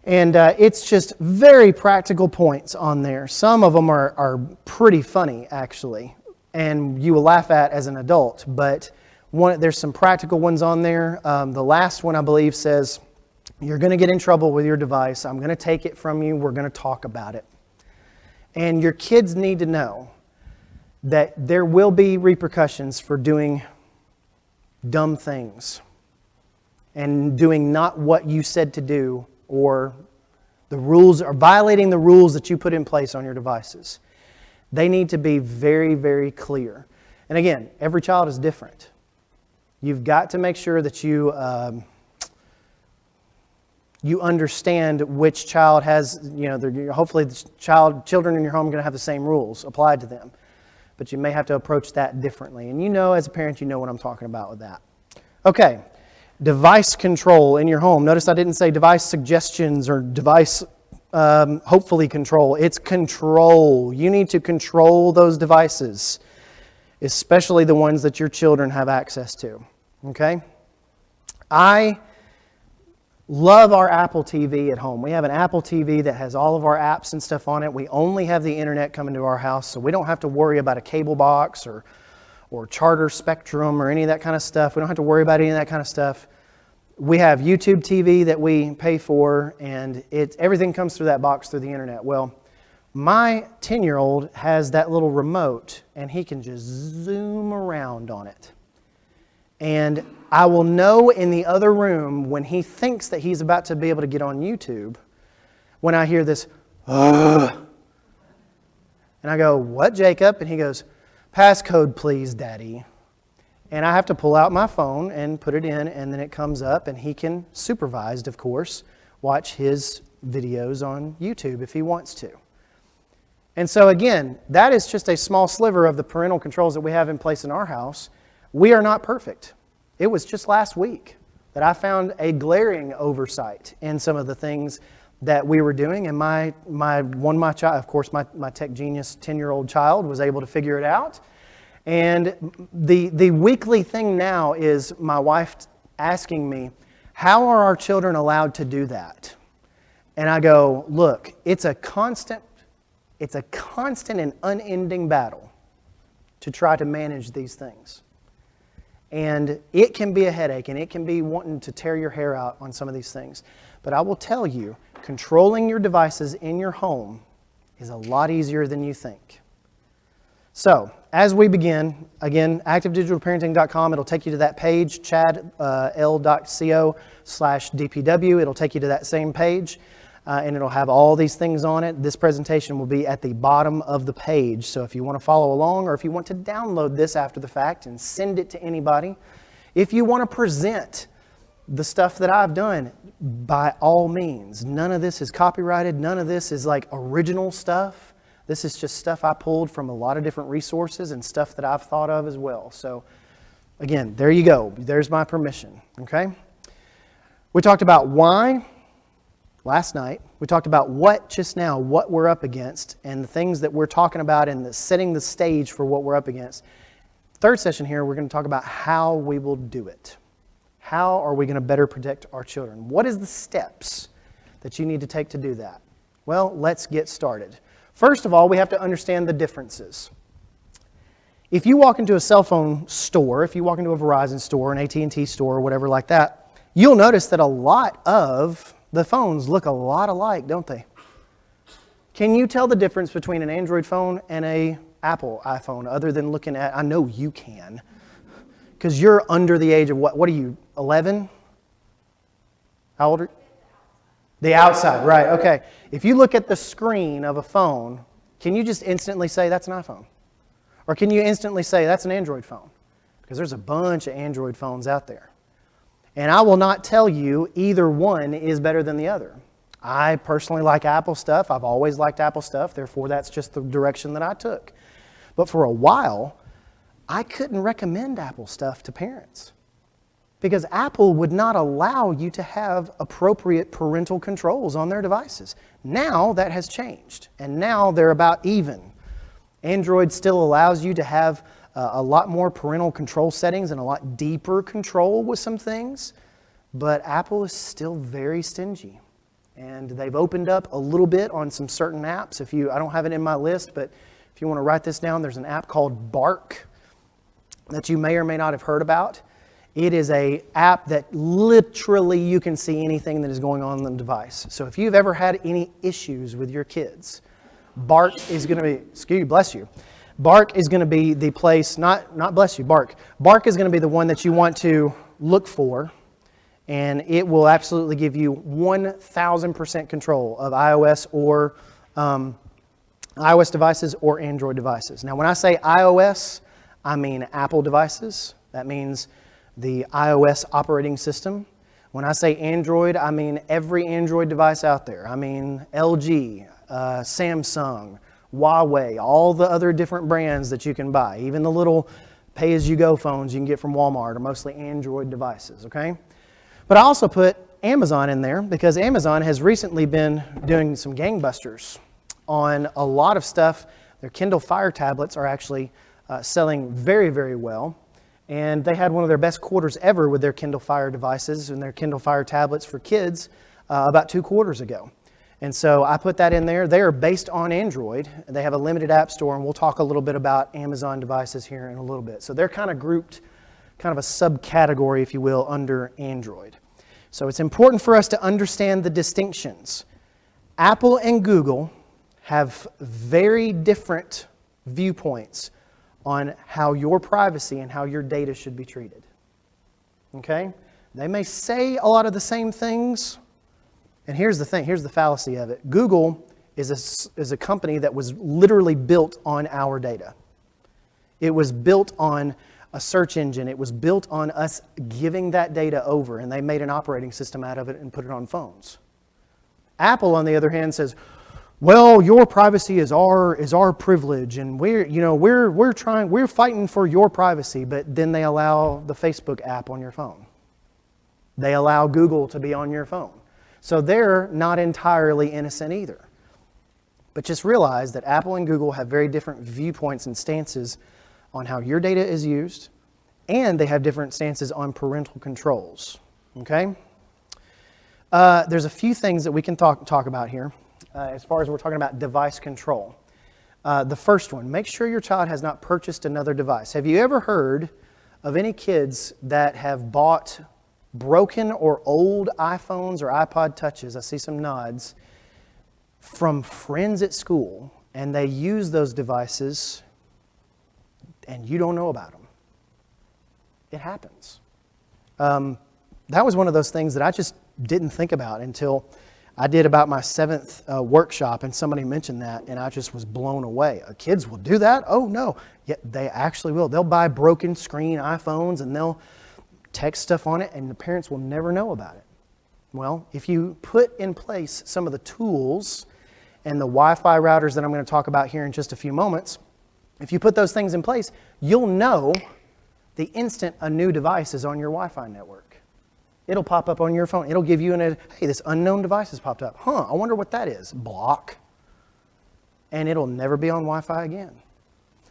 Speaker 2: And it's just very practical points on there. Some of them are pretty funny, actually, and you will laugh at as an adult. But there's some practical ones on there. The last one, I believe, says, you're going to get in trouble with your device. I'm going to take it from you. We're going to talk about it. And your kids need to know that there will be repercussions for doing dumb things and doing not what you said to do, or the rules, or violating the rules that you put in place on your devices. They need to be very, very clear. And again, every child is different. You've got to make sure that you understand which child has, hopefully the children in your home are going to have the same rules applied to them. But you may have to approach that differently. And as a parent, you know what I'm talking about with that. Okay. Device control in your home. Notice I didn't say device suggestions or device hopefully control. It's control. You need to control those devices, especially the ones that your children have access to. Okay? I love our Apple TV at home. We have an Apple TV that has all of our apps and stuff on it. We only have the internet coming to our house, so we don't have to worry about a cable box or Charter Spectrum or any of that kind of stuff. We don't have to worry about any of that kind of stuff. We have YouTube TV that we pay for, and everything comes through that box through the internet. Well, my 10-year-old has that little remote, and he can just zoom around on it. And I will know in the other room when he thinks that he's about to be able to get on YouTube, when I hear this, and I go, "What, Jacob?" And he goes, "Passcode, please, Daddy." And I have to pull out my phone and put it in, and then it comes up, and he can, supervised, of course, watch his videos on YouTube if he wants to. And so again, that is just a small sliver of the parental controls that we have in place in our house. We are not perfect. It was just last week that I found a glaring oversight in some of the things that we were doing, and my child, of course, my tech genius 10-year-old child was able to figure it out. And the weekly thing now is my wife asking me, "How are our children allowed to do that?" And I go, "Look, it's a constant and unending battle to try to manage these things. And it can be a headache, and it can be wanting to tear your hair out on some of these things. But I will tell you, controlling your devices in your home is a lot easier than you think." So, as we begin, again, activedigitalparenting.com, it'll take you to that page, chadl.co/DPW. It'll take you to that same page, and it'll have all these things on it. This presentation will be at the bottom of the page. So if you want to follow along, or if you want to download this after the fact and send it to anybody, if you want to present the stuff that I've done, by all means. None of this is copyrighted. None of this is like original stuff. This is just stuff I pulled from a lot of different resources and stuff that I've thought of as well. So again, there you go. There's my permission, okay? We talked about why last night. We talked about what just now, what we're up against, and the things that we're talking about and setting the stage for what we're up against. Third session here, we're going to talk about how we will do it. How are we going to better protect our children? What is the steps that you need to take to do that? Well, let's get started. First of all, we have to understand the differences. If you walk into a cell phone store, if you walk into a Verizon store, an AT&T store, or whatever like that, you'll notice that a lot of the phones look a lot alike, don't they? Can you tell the difference between an Android phone and a Apple iPhone other than looking at, I know you can, because you're under the age of what are you, 11? How old are you? The outside, right, okay. If you look at the screen of a phone, can you just instantly say that's an iPhone? Or can you instantly say that's an Android phone? Because there's a bunch of Android phones out there. And I will not tell you either one is better than the other. I personally like Apple stuff. I've always liked Apple stuff. Therefore, that's just the direction that I took. But for a while, I couldn't recommend Apple stuff to parents because Apple would not allow you to have appropriate parental controls on their devices. Now that has changed, and now they're about even. Android still allows you to have a lot more parental control settings and a lot deeper control with some things, but Apple is still very stingy. And they've opened up a little bit on some certain apps. I don't have it in my list, but if you want to write this down, there's an app called Bark that you may or may not have heard about. It is an app that literally you can see anything that is going on the device. So if you've ever had any issues with your kids, Bark is going to be, bless you. Bark is going to be the place, not bless you, Bark. Bark is going to be the one that you want to look for, and it will absolutely give you 1,000% control of iOS or iOS devices or Android devices. Now, when I say iOS, I mean Apple devices. That means the iOS operating system. When I say Android, I mean every Android device out there. I mean LG, Samsung, Huawei, all the other different brands that you can buy. Even the little pay-as-you-go phones you can get from Walmart are mostly Android devices, okay? But I also put Amazon in there because Amazon has recently been doing some gangbusters on a lot of stuff. Their Kindle Fire tablets are actually selling very, very well. And they had one of their best quarters ever with their Kindle Fire devices and their Kindle Fire tablets for kids about 2 quarters ago. And so I put that in there. They are based on Android. They have a limited app store, and we'll talk a little bit about Amazon devices here in a little bit. So they're kind of grouped, kind of a subcategory, if you will, under Android. So it's important for us to understand the distinctions. Apple and Google have very different viewpoints on how your privacy and how your data should be treated. Okay? They may say a lot of the same things. And here's the thing, here's the fallacy of it. Google is a company that was literally built on our data. It was built on a search engine. It was built on us giving that data over, and they made an operating system out of it and put it on phones. Apple, on the other hand, says, well, your privacy is our privilege, and we're fighting for your privacy, but then they allow the Facebook app on your phone. They allow Google to be on your phone. So they're not entirely innocent either. But just realize that Apple and Google have very different viewpoints and stances on how your data is used, and they have different stances on parental controls. Okay? There's a few things that we can talk about here as far as we're talking about device control. The first one, make sure your child has not purchased another device. Have you ever heard of any kids that have bought broken or old iPhones or iPod Touches, I see some nods, from friends at school, and they use those devices and you don't know about them? It happens. That was one of those things that I just didn't think about until I did about my 7th workshop, and somebody mentioned that, and I just was blown away. Kids will do that? Oh, no. Yeah, they actually will. They'll buy broken screen iPhones, and they'll text stuff on it, and the parents will never know about it. Well, if you put in place some of the tools and the Wi-Fi routers that I'm going to talk about here in just a few moments, if you put those things in place, you'll know the instant a new device is on your Wi-Fi network. It'll pop up on your phone. It'll give you hey, this unknown device has popped up. I wonder what that is. Block. And it'll never be on Wi-Fi again.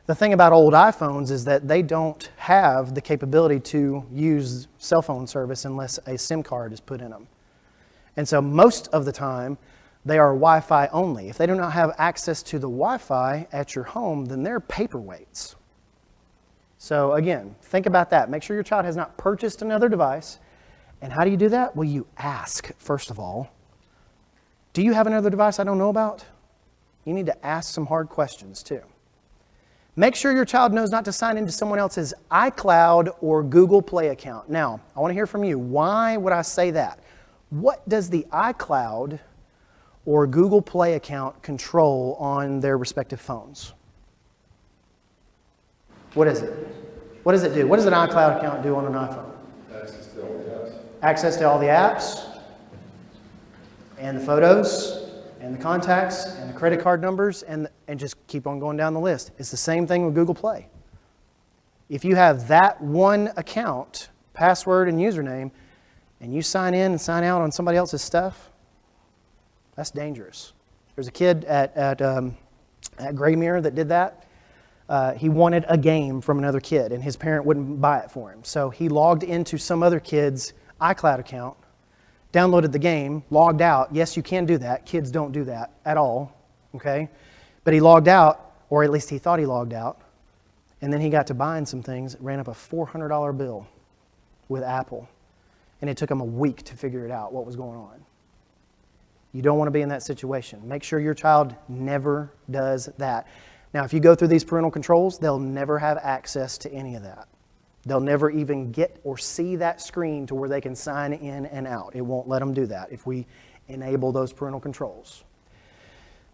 Speaker 2: The thing about old iPhones is that they don't have the capability to use cell phone service unless a SIM card is put in them. And so most of the time, they are Wi-Fi only. If they do not have access to the Wi-Fi at your home, then they're paperweights. So again, think about that. Make sure your child has not purchased another device. And how do you do that? Well, you ask, first of all, do you have another device I don't know about? You need to ask some hard questions too. Make sure your child knows not to sign into someone else's iCloud or Google Play account. Now, I want to hear from you. Why would I say that? What does the iCloud or Google Play account control on their respective phones? What is it? What does it do? What does an iCloud account do on an iPhone? Access to all the apps, and the photos, and the contacts, and the credit card numbers, and just keep on going down the list. It's the same thing with Google Play. If you have that one account, password and username, and you sign in and sign out on somebody else's stuff, that's dangerous. There's a kid at Graymere that did that. He wanted a game from another kid, and his parent wouldn't buy it for him. So he logged into some other kid's iCloud account, downloaded the game, logged out. Yes, you can do that. Kids don't do that at all, okay? But he logged out, or at least he thought he logged out, and then he got to buying some things. It ran up a $400 bill with Apple, and it took him a week to figure it out, what was going on. You don't want to be in that situation. Make sure your child never does that. Now, if you go through these parental controls, they'll never have access to any of that. They'll never even get or see that screen to where they can sign in and out. It won't let them do that if we enable those parental controls.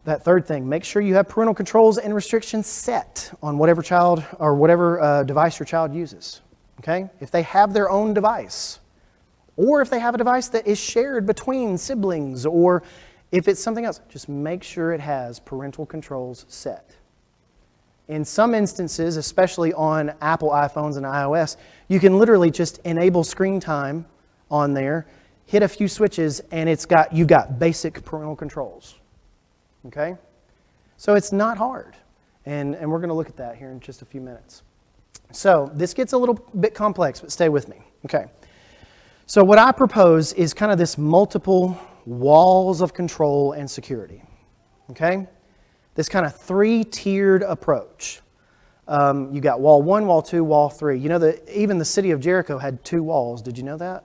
Speaker 2: That third thing, make sure you have parental controls and restrictions set on whatever child or whatever device your child uses. Okay? If they have their own device, or if they have a device that is shared between siblings, or if it's something else, just make sure it has parental controls set. In some instances, especially on Apple iPhones and iOS, you can literally just enable screen time on there, hit a few switches, and you've got basic parental controls. Okay? So it's not hard. And we're going to look at that here in just a few minutes. So this gets a little bit complex, but stay with me. Okay. So what I propose is kind of this multiple walls of control and security. Okay? This kind of three-tiered approach. You got wall 1, wall 2, wall 3. You know that even the city of Jericho had 2 walls. Did you know that?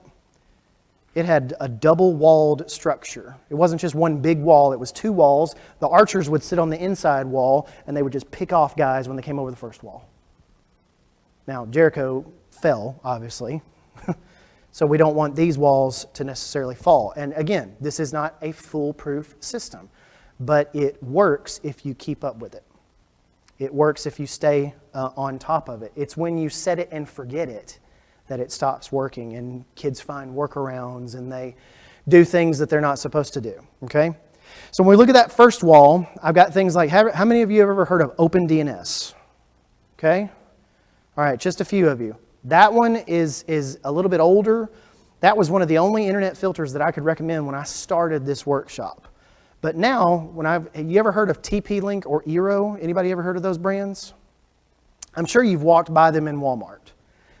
Speaker 2: It had a double-walled structure. It wasn't just one big wall. It was 2 walls. The archers would sit on the inside wall, and they would just pick off guys when they came over the first wall. Now, Jericho fell, obviously. So we don't want these walls to necessarily fall. And again, this is not a foolproof system. But it works if you keep up with it. It works if you stay on top of it. It's when you set it and forget it that it stops working, and kids find workarounds and they do things that they're not supposed to do. Okay? So when we look at that first wall, I've got things like, how many of you have ever heard of OpenDNS? Okay? All right, just a few of you. That one is a little bit older. That was one of the only internet filters that I could recommend when I started this workshop. But now, have you ever heard of TP-Link or Eero? Anybody ever heard of those brands? I'm sure you've walked by them in Walmart,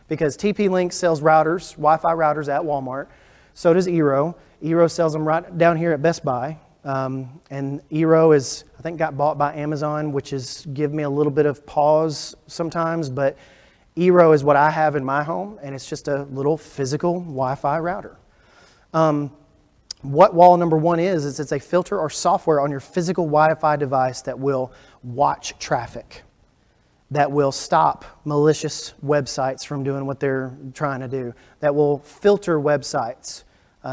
Speaker 2: because TP-Link sells routers, Wi-Fi routers at Walmart. So does Eero. Eero sells them right down here at Best Buy. And Eero is, I think, got bought by Amazon, which is give me a little bit of pause sometimes. But Eero is what I have in my home, and it's just a little physical Wi-Fi router. What wall number 1 is it's a filter or software on your physical Wi-Fi device that will watch traffic, that will stop malicious websites from doing what they're trying to do, that will filter websites,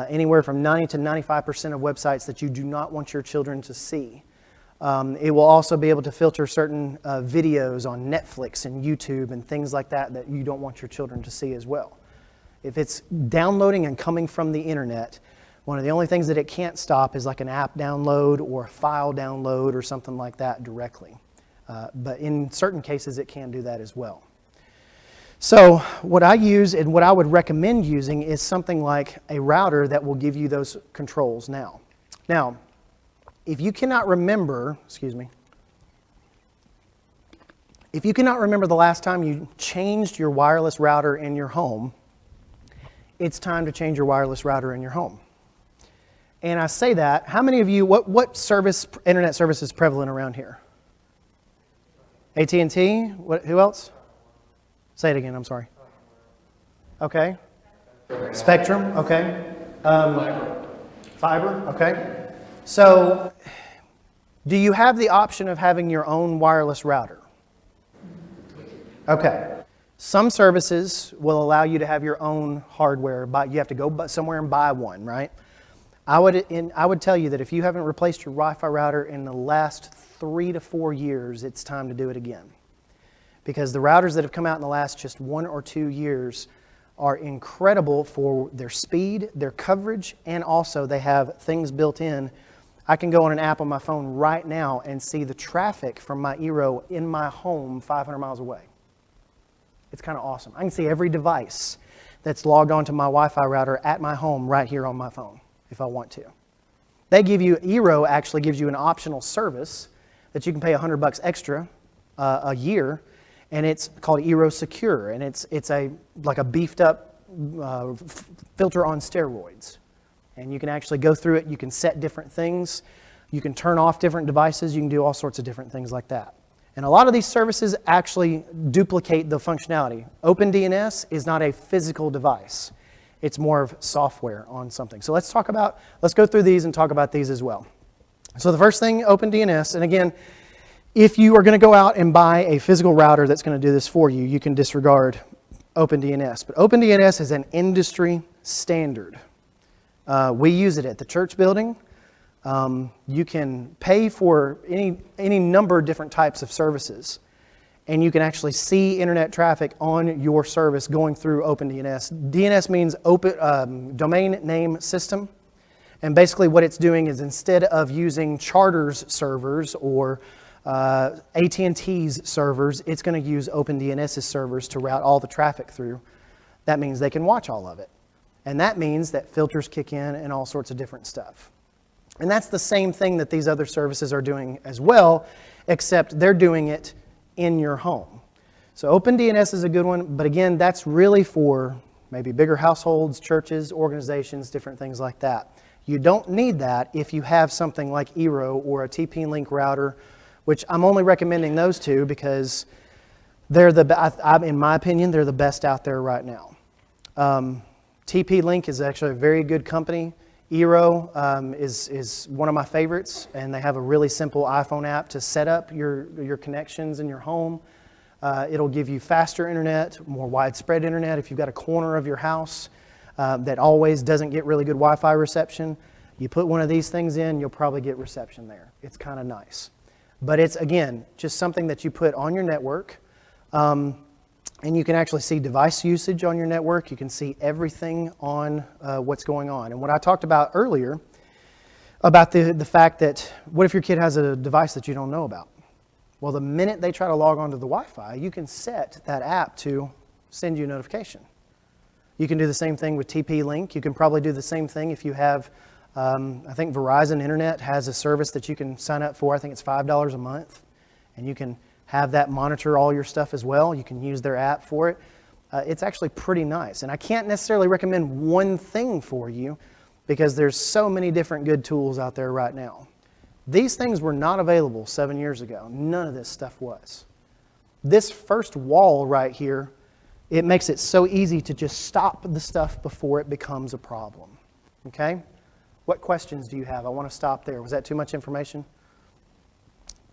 Speaker 2: anywhere from 90 to 95% of websites that you do not want your children to see. It will also be able to filter certain videos on Netflix and YouTube and things like that that you don't want your children to see as well. If it's downloading and coming from the internet, one of the only things that it can't stop is like an app download or a file download or something like that directly. But in certain cases, it can do that as well. So what I use and what I would recommend using is something like a router that will give you those controls now. Now, if you cannot remember, if you cannot remember the last time you changed your wireless router in your home, it's time to change your wireless router in your home. And I say that, how many of you, what internet service is prevalent around here? AT&T? Who else? Say it again, I'm sorry. Okay. Spectrum, okay. Fiber, okay. So, do you have the option of having your own wireless router? Okay. Some services will allow you to have your own hardware, but you have to go somewhere and buy one, right? I would tell you that if you haven't replaced your Wi-Fi router in the last 3 to 4 years, it's time to do it again. Because the routers that have come out in the last just 1 or 2 years are incredible for their speed, their coverage, and also they have things built in. I can go on an app on my phone right now and see the traffic from my Eero in my home 500 miles away. It's kind of awesome. I can see every device that's logged onto my Wi-Fi router at my home right here on my phone if I want to. Eero actually gives you an optional service that you can pay $100 extra a year, and it's called Eero Secure, and it's like a beefed up filter on steroids. And you can actually go through it, you can set different things, you can turn off different devices, you can do all sorts of different things like that. And a lot of these services actually duplicate the functionality. OpenDNS is not a physical device. It's more of software on something. So let's go through these and talk about these as well. So the first thing, OpenDNS, and again, if you are going to go out and buy a physical router that's going to do this for you, you can disregard OpenDNS. But OpenDNS is an industry standard. We use it at the church building. You can pay for any number of different types of services, and you can actually see internet traffic on your service going through OpenDNS. DNS means Domain Name System, and basically what it's doing is instead of using Charter's servers or AT&T's servers, it's going to use OpenDNS's servers to route all the traffic through. That means they can watch all of it, and that means that filters kick in and all sorts of different stuff. And that's the same thing that these other services are doing as well, except they're doing it in your home. So OpenDNS is a good one, but again, that's really for maybe bigger households, churches, organizations, different things like that. You don't need that if you have something like Eero or a TP-Link router, which I'm only recommending those two because they're in my opinion, they're the best out there right now. TP-Link is actually a very good company. Eero is one of my favorites, and they have a really simple iPhone app to set up your connections in your home. It'll give you faster internet, more widespread internet. If you've got a corner of your house that always doesn't get really good Wi-Fi reception, you put one of these things in, you'll probably get reception there. It's kind of nice. But it's, again, just something that you put on your network. And you can actually see device usage on your network. You can see everything on what's going on. And what I talked about earlier, about the fact that, what if your kid has a device that you don't know about? Well, the minute they try to log onto the Wi-Fi, you can set that app to send you a notification. You can do the same thing with TP-Link. You can probably do the same thing if you have, I think Verizon Internet has a service that you can sign up for. I think it's $5 a month. And you can have that monitor all your stuff as well. You can use their app for it. It's actually pretty nice. And I can't necessarily recommend one thing for you because there's so many different good tools out there right now. These things were not available 7 years ago. None of this stuff was. This first wall right here, it makes it so easy to just stop the stuff before it becomes a problem. Okay? What questions do you have? I want to stop there. Was that too much information?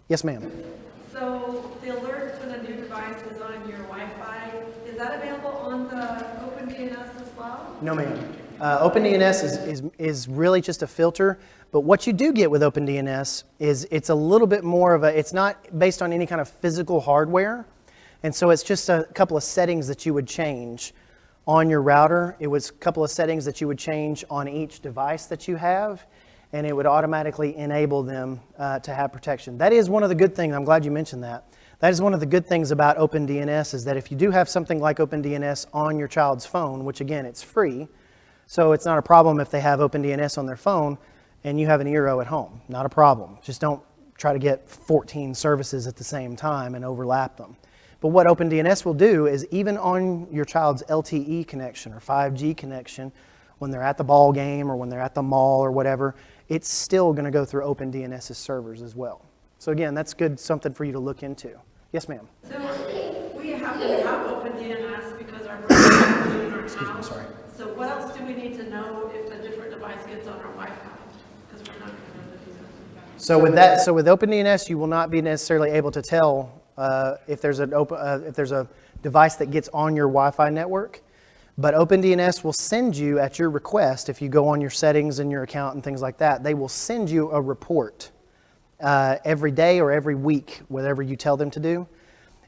Speaker 2: Yes, ma'am.
Speaker 3: So the alert when a new device is on your Wi-Fi, is that available on the OpenDNS as well?
Speaker 2: No, ma'am. OpenDNS is really just a filter, but what you do get with OpenDNS is it's a little bit more of it's not based on any kind of physical hardware, and so it's just a couple of settings that you would change on your router. It was a couple of settings that you would change on each device that you have, and it would automatically enable them to have protection. That is one of the good things. I'm glad you mentioned that. That is one of the good things about OpenDNS is that if you do have something like OpenDNS on your child's phone, which again, it's free, so it's not a problem if they have OpenDNS on their phone and you have an Eero at home. Not a problem. Just don't try to get 14 services at the same time and overlap them. But what OpenDNS will do is even on your child's LTE connection or 5G connection, when they're at the ball game or when they're at the mall or whatever, it's still going to go through OpenDNS's servers as well. So again, that's good, something for you to look into. Yes, ma'am.
Speaker 3: So we happen to have OpenDNS because our brother is in our
Speaker 2: Excuse me,
Speaker 3: house.
Speaker 2: sorry.
Speaker 3: So what else do we need to know if a different device gets on our Wi-Fi? Because we're not going to know the details.
Speaker 2: So with OpenDNS, you will not be necessarily able to tell if there's a device that gets on your Wi-Fi network. But OpenDNS will send you, at your request, if you go on your settings in your account and things like that, they will send you a report every day or every week, whatever you tell them to do.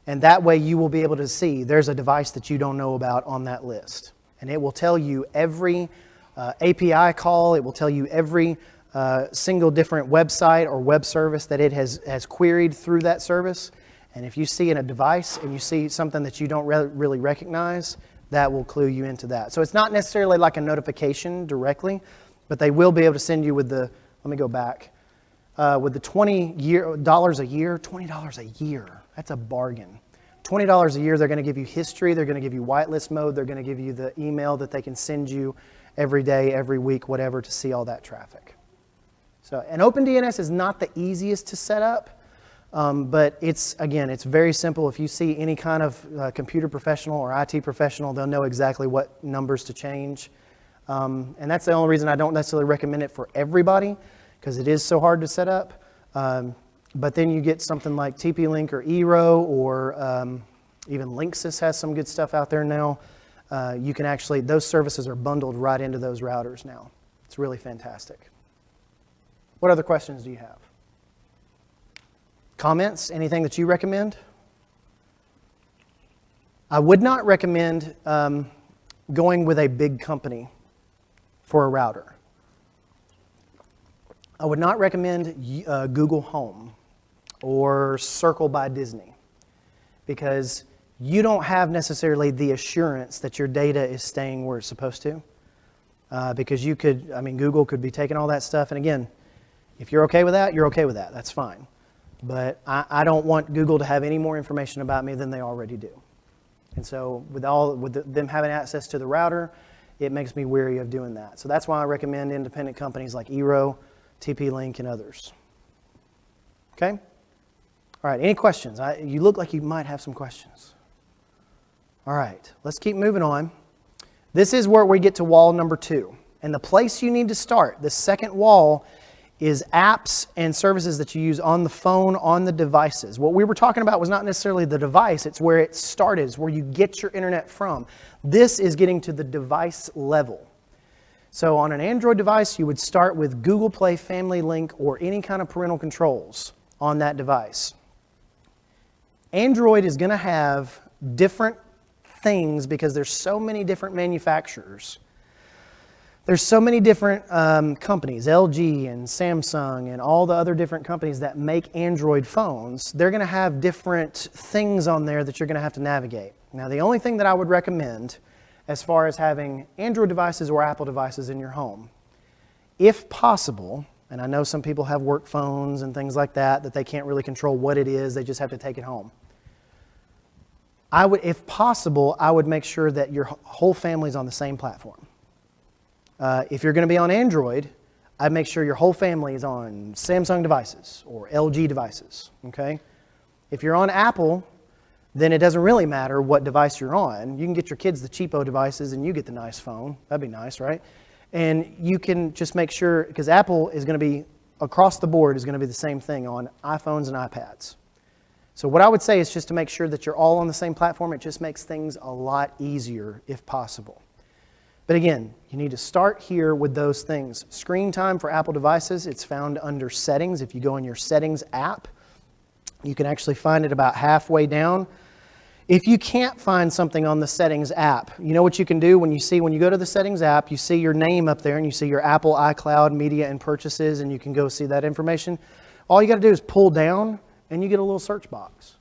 Speaker 2: And that way you will be able to see there's a device that you don't know about on that list. And it will tell you every API call, it will tell you every single different website or web service that it has queried through that service. And if you see in a device and you see something that you don't really recognize, that will clue you into that. So it's not necessarily like a notification directly, but they will be able to send you with the, let me go back, with the $20 a year, $20 a year. That's a bargain. $20 a year, they're going to give you history, they're going to give you whitelist mode, they're going to give you the email that they can send you every day, every week, whatever, to see all that traffic. So, and OpenDNS is not the easiest to set up. But it's very simple. If you see any kind of computer professional or IT professional, they'll know exactly what numbers to change. And that's the only reason I don't necessarily recommend it for everybody, because it is so hard to set up. But then you get something like TP-Link or Eero, or even Linksys has some good stuff out there now. You can actually, those services are bundled right into those routers now. It's really fantastic. What other questions do you have? Comments? Anything that you recommend? I would not recommend going with a big company for a router. I would not recommend Google Home or Circle by Disney, because you don't have necessarily the assurance that your data is staying where it's supposed to. Because you could, Google could be taking all that stuff. And again, if you're okay with that, you're okay with that. That's fine. But I don't want Google to have any more information about me than they already do. And so with them having access to the router, it makes me weary of doing that. So that's why I recommend independent companies like Eero, TP-Link, and others. Okay? All right, any questions? You look like you might have some questions. All right, let's keep moving on. This is where we get to wall number 2. And the place you need to start, the second wall, is apps and services that you use on the phone, on the devices. What we were talking about was not necessarily the device, it's where it started, it's where you get your internet from. This is getting to the device level. So on an Android device, you would start with Google Play, Family Link, or any kind of parental controls on that device. Android is going to have different things because there's so many different manufacturers. There's so many different companies, LG and Samsung and all the other different companies that make Android phones. They're going to have different things on there that you're going to have to navigate. Now, the only thing that I would recommend as far as having Android devices or Apple devices in your home, if possible, and I know some people have work phones and things like that they can't really control what it is, they just have to take it home. If possible, I would make sure that your whole family's on the same platform. If you're going to be on Android, I'd make sure your whole family is on Samsung devices or LG devices, okay? If you're on Apple, then it doesn't really matter what device you're on. You can get your kids the cheapo devices and you get the nice phone. That'd be nice, right? And you can just make sure, because Apple is going to be, across the board, is going to be the same thing on iPhones and iPads. So what I would say is just to make sure that you're all on the same platform. It just makes things a lot easier if possible. But again, you need to start here with those things. Screen time for Apple devices, it's found under Settings. If you go in your Settings app, you can actually find it about halfway down. If you can't find something on the Settings app, you know what you can do when you go to the Settings app, you see your name up there and you see your Apple iCloud media and purchases, and you can go see that information. All you got to do is pull down and you get a little search box.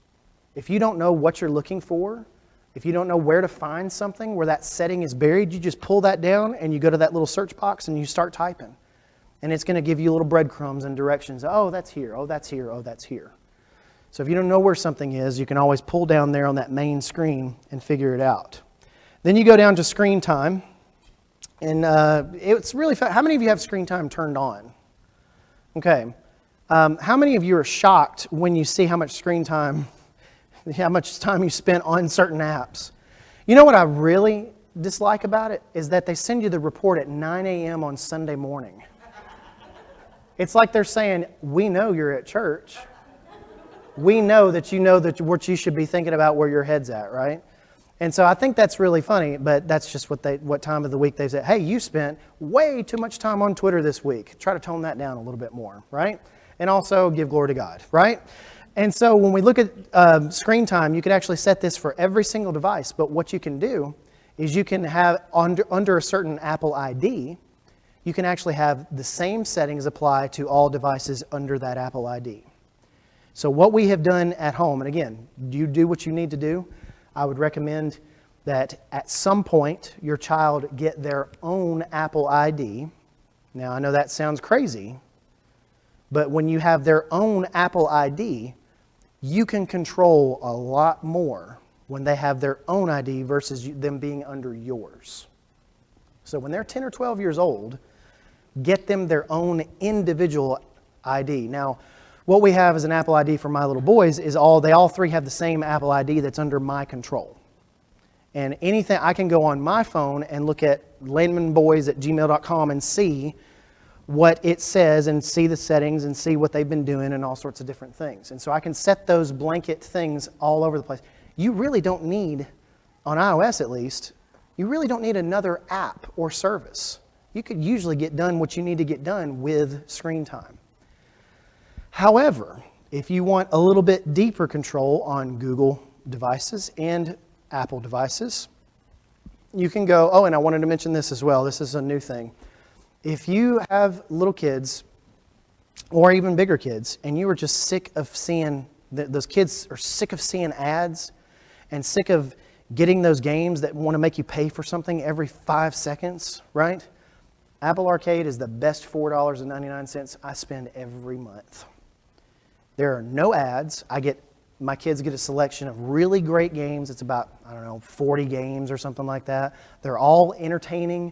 Speaker 2: If you don't know what you're looking for, if you don't know where to find something where that setting is buried, you just pull that down and you go to that little search box and you start typing. And it's going to give you little breadcrumbs and directions. Oh, that's here. Oh, that's here. Oh, that's here. So if you don't know where something is, you can always pull down there on that main screen and figure it out. Then you go down to screen time. And it's really fun. How many of you have screen time turned on? Okay. How many of you are shocked when you see how much screen time, how much time you spent on certain apps? You know what I really dislike about it is that they send you the report at 9 a.m. on Sunday morning. It's like they're saying, we know you're at church. We know that you know what you should be thinking about where your head's at, right? And so I think that's really funny, but that's just what time of the week they said, hey, you spent way too much time on Twitter this week. Try to tone that down a little bit more, right? And also give glory to God, right? And so when we look at screen time, you can actually set this for every single device. But what you can do is you can have, under a certain Apple ID, you can actually have the same settings apply to all devices under that Apple ID. So what we have done at home, and again, you do what you need to do. I would recommend that at some point your child get their own Apple ID. Now, I know that sounds crazy, but when you have their own Apple ID, you can control a lot more when they have their own ID versus them being under yours. So when they're 10 or 12 years old, get them their own individual ID. Now, what we have as an Apple ID for my little boys is they all three have the same Apple ID that's under my control. And anything, I can go on my phone and look at landmanboys@gmail.com and see what it says and see the settings and see what they've been doing and all sorts of different things. And so I can set those blanket things all over the place. You really don't need, on iOS at least, you really don't need another app or service. You could usually get done what you need to get done with screen time. However, if you want a little bit deeper control on Google devices and Apple devices, you can go, and I wanted to mention this as well. This is a new thing. If you have little kids or even bigger kids and you are just sick of seeing, those kids are sick of seeing ads and sick of getting those games that want to make you pay for something every 5 seconds, right? Apple Arcade is the best $4.99 I spend every month. There are no ads. My kids get a selection of really great games. It's about, 40 games or something like that. They're all entertaining.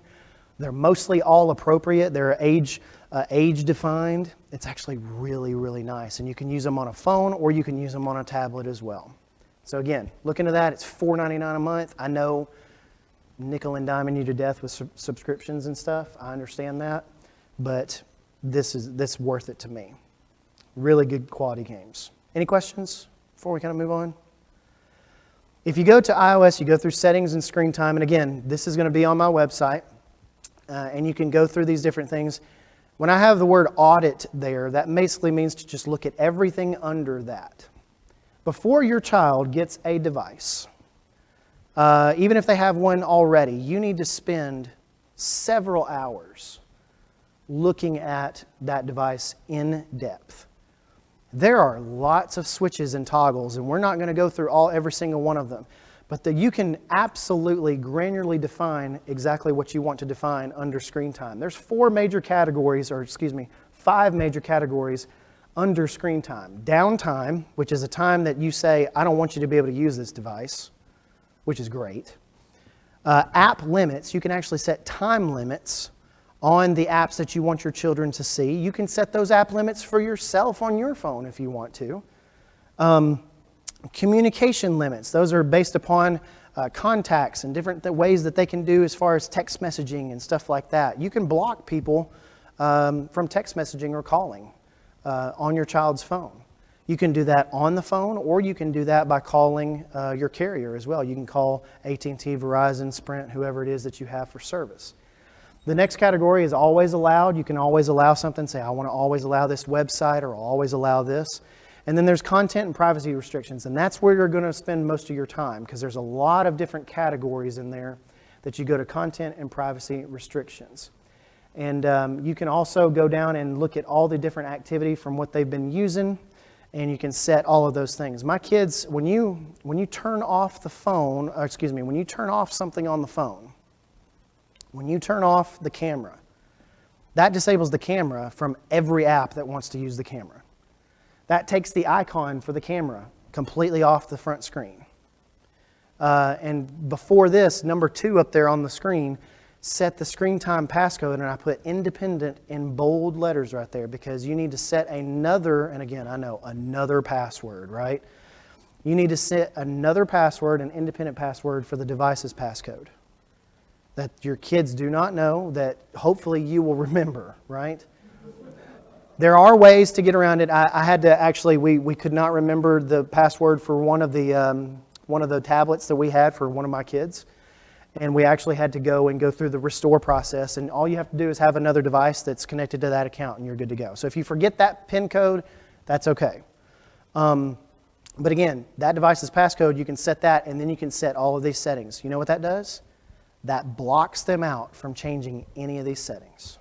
Speaker 2: They're mostly all appropriate. They're age defined. It's actually really, really nice. And you can use them on a phone or you can use them on a tablet as well. So again, look into that. It's $4.99 a month. I know nickel and diming you to death with subscriptions and stuff. I understand that. But this is worth it to me. Really good quality games. Any questions before we kind of move on? If you go to iOS, you go through settings and screen time. And again, this is going to be on my website. And you can go through these different things. When I have the word audit there, that basically means to just look at everything under that. Before your child gets a device, even if they have one already, you need to spend several hours looking at that device in depth. There are lots of switches and toggles, and we're not going to go through every single one of them. But you can absolutely granularly define exactly what you want to define under screen time. There's 5 major categories under screen time. Downtime, which is a time that you say, I don't want you to be able to use this device, which is great. App limits, you can actually set time limits on the apps that you want your children to see. You can set those app limits for yourself on your phone if you want to. Communication limits, those are based upon contacts and different ways that they can do as far as text messaging and stuff like that. You can block people from text messaging or calling on your child's phone. You can do that on the phone, or you can do that by calling your carrier as well. You can call AT&T, Verizon, Sprint, whoever it is that you have for service. The next category is always allowed. You can always allow something, say I want to always allow this website or always allow this. And then there's content and privacy restrictions, and that's where you're going to spend most of your time because there's a lot of different categories in there that you go to content and privacy restrictions. And you can also go down and look at all the different activity from what they've been using, and you can set all of those things. My kids, when you turn off the phone, when you turn off something on the phone, when you turn off the camera, that disables the camera from every app that wants to use the camera. That takes the icon for the camera completely off the front screen. And before this, number 2 up there on the screen, set the screen time passcode, and I put independent in bold letters right there because you need to set another, and again, I know, another password, right? You need to set another password, an independent password for the device's passcode that your kids do not know, that hopefully you will remember, right? There are ways to get around it. I had to actually, we could not remember the password for one of the one of the tablets that we had for one of my kids. And we actually had to go through the restore process. And all you have to do is have another device that's connected to that account, and you're good to go. So if you forget that PIN code, that's okay. But again, that device's passcode, you can set that, and then you can set all of these settings. You know what that does? That blocks them out from changing any of these settings.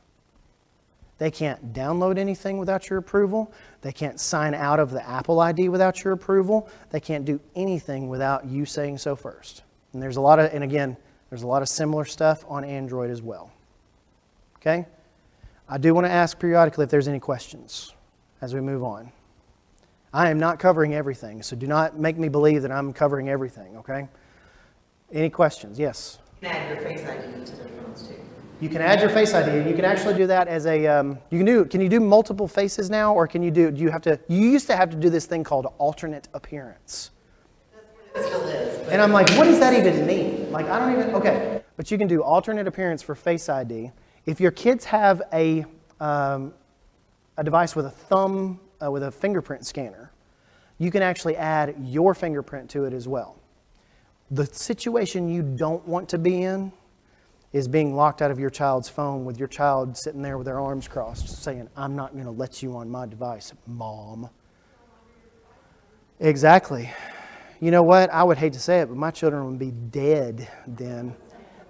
Speaker 2: They can't download anything without your approval. They can't sign out of the Apple ID without your approval. They can't do anything without you saying so first. And there's a lot of similar stuff on Android as well. Okay? I do want to ask periodically if there's any questions as we move on. I am not covering everything, so do not make me believe that I'm covering everything, okay? Any questions? Yes?
Speaker 5: You can add your Face ID to their phones too.
Speaker 2: You can add your Face ID, and you can actually do that as a, can you do multiple faces now, or you used to have to do this thing called alternate appearance.
Speaker 5: It still is. But
Speaker 2: And I'm like, what does that even mean? Like, I don't even, okay. But you can do alternate appearance for Face ID. If your kids have a device with a thumb, with a fingerprint scanner, you can actually add your fingerprint to it as well. The situation you don't want to be in is being locked out of your child's phone with your child sitting there with their arms crossed saying, I'm not going to let you on my device, Mom. Exactly. You know what? I would hate to say it, but my children would be dead then.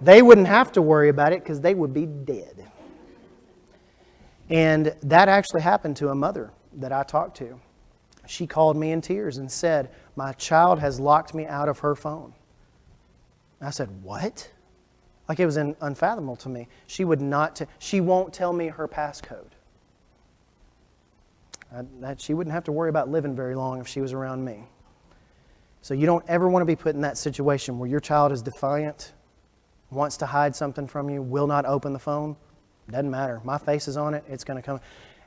Speaker 2: They wouldn't have to worry about it because they would be dead. And that actually happened to a mother that I talked to. She called me in tears and said, my child has locked me out of her phone. I said, what? Like, it was unfathomable to me. She won't tell me her passcode. She wouldn't have to worry about living very long if she was around me. So you don't ever want to be put in that situation where your child is defiant, wants to hide something from you, will not open the phone. Doesn't matter. My face is on it. It's going to come.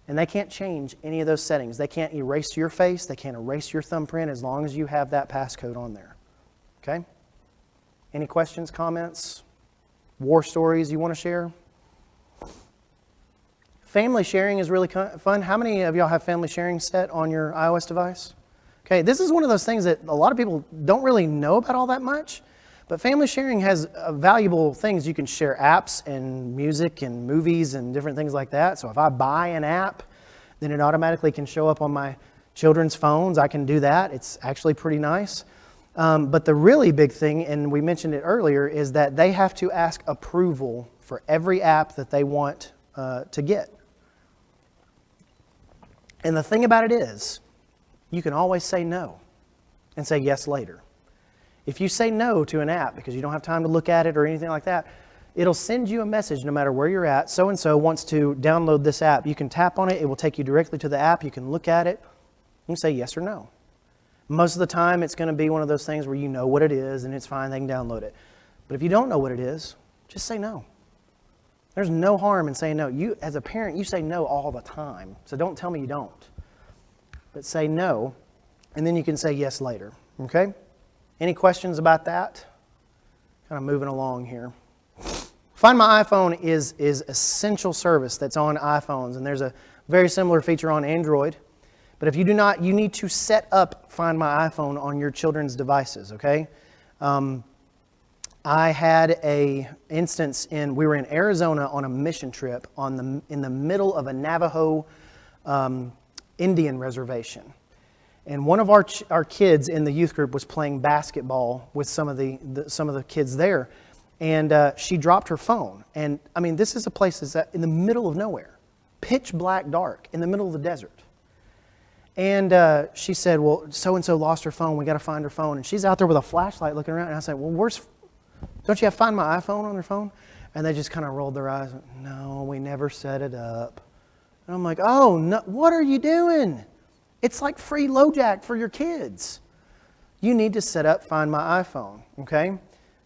Speaker 2: And they can't change any of those settings. They can't erase your face. They can't erase your thumbprint as long as you have that passcode on there. Okay? Any questions, comments, war stories you want to share? Family sharing is really fun. How many of y'all have family sharing set on your iOS device? Okay, this is one of those things that a lot of people don't really know about all that much. But family sharing has valuable things. You can share apps and music and movies and different things like that. So if I buy an app, then it automatically can show up on my children's phones. I can do that. It's actually pretty nice. But the really big thing, and we mentioned it earlier, is that they have to ask approval for every app that they want to get. And the thing about it is, you can always say no and say yes later. If you say no to an app because you don't have time to look at it or anything like that, it'll send you a message no matter where you're at. So-and-so wants to download this app. You can tap on it. It will take you directly to the app. You can look at it. You can say yes or no. Most of the time, it's going to be one of those things where you know what it is and it's fine. They can download it. But if you don't know what it is, just say no. There's no harm in saying no. You, as a parent, you say no all the time. So don't tell me you don't. But say no, and then you can say yes later. Okay? Any questions about that? Kind of moving along here. Find My iPhone is essential service that's on iPhones, and there's a very similar feature on Android. But if you do not, you need to set up Find My iPhone on your children's devices, okay? I had a instance we were in Arizona on a mission trip in the middle of a Navajo Indian reservation. And one of our kids in the youth group was playing basketball with some of the kids there. And she dropped her phone. And I mean, this is a place that's in the middle of nowhere. Pitch black dark in the middle of the desert. And she said, well, so-and-so lost her phone. We got to find her phone. And she's out there with a flashlight looking around. And I said, well, don't you have Find My iPhone on their phone? And they just kind of rolled their eyes. No, we never set it up. And I'm like, oh, no, what are you doing? It's like free LoJack for your kids. You need to set up Find My iPhone, okay?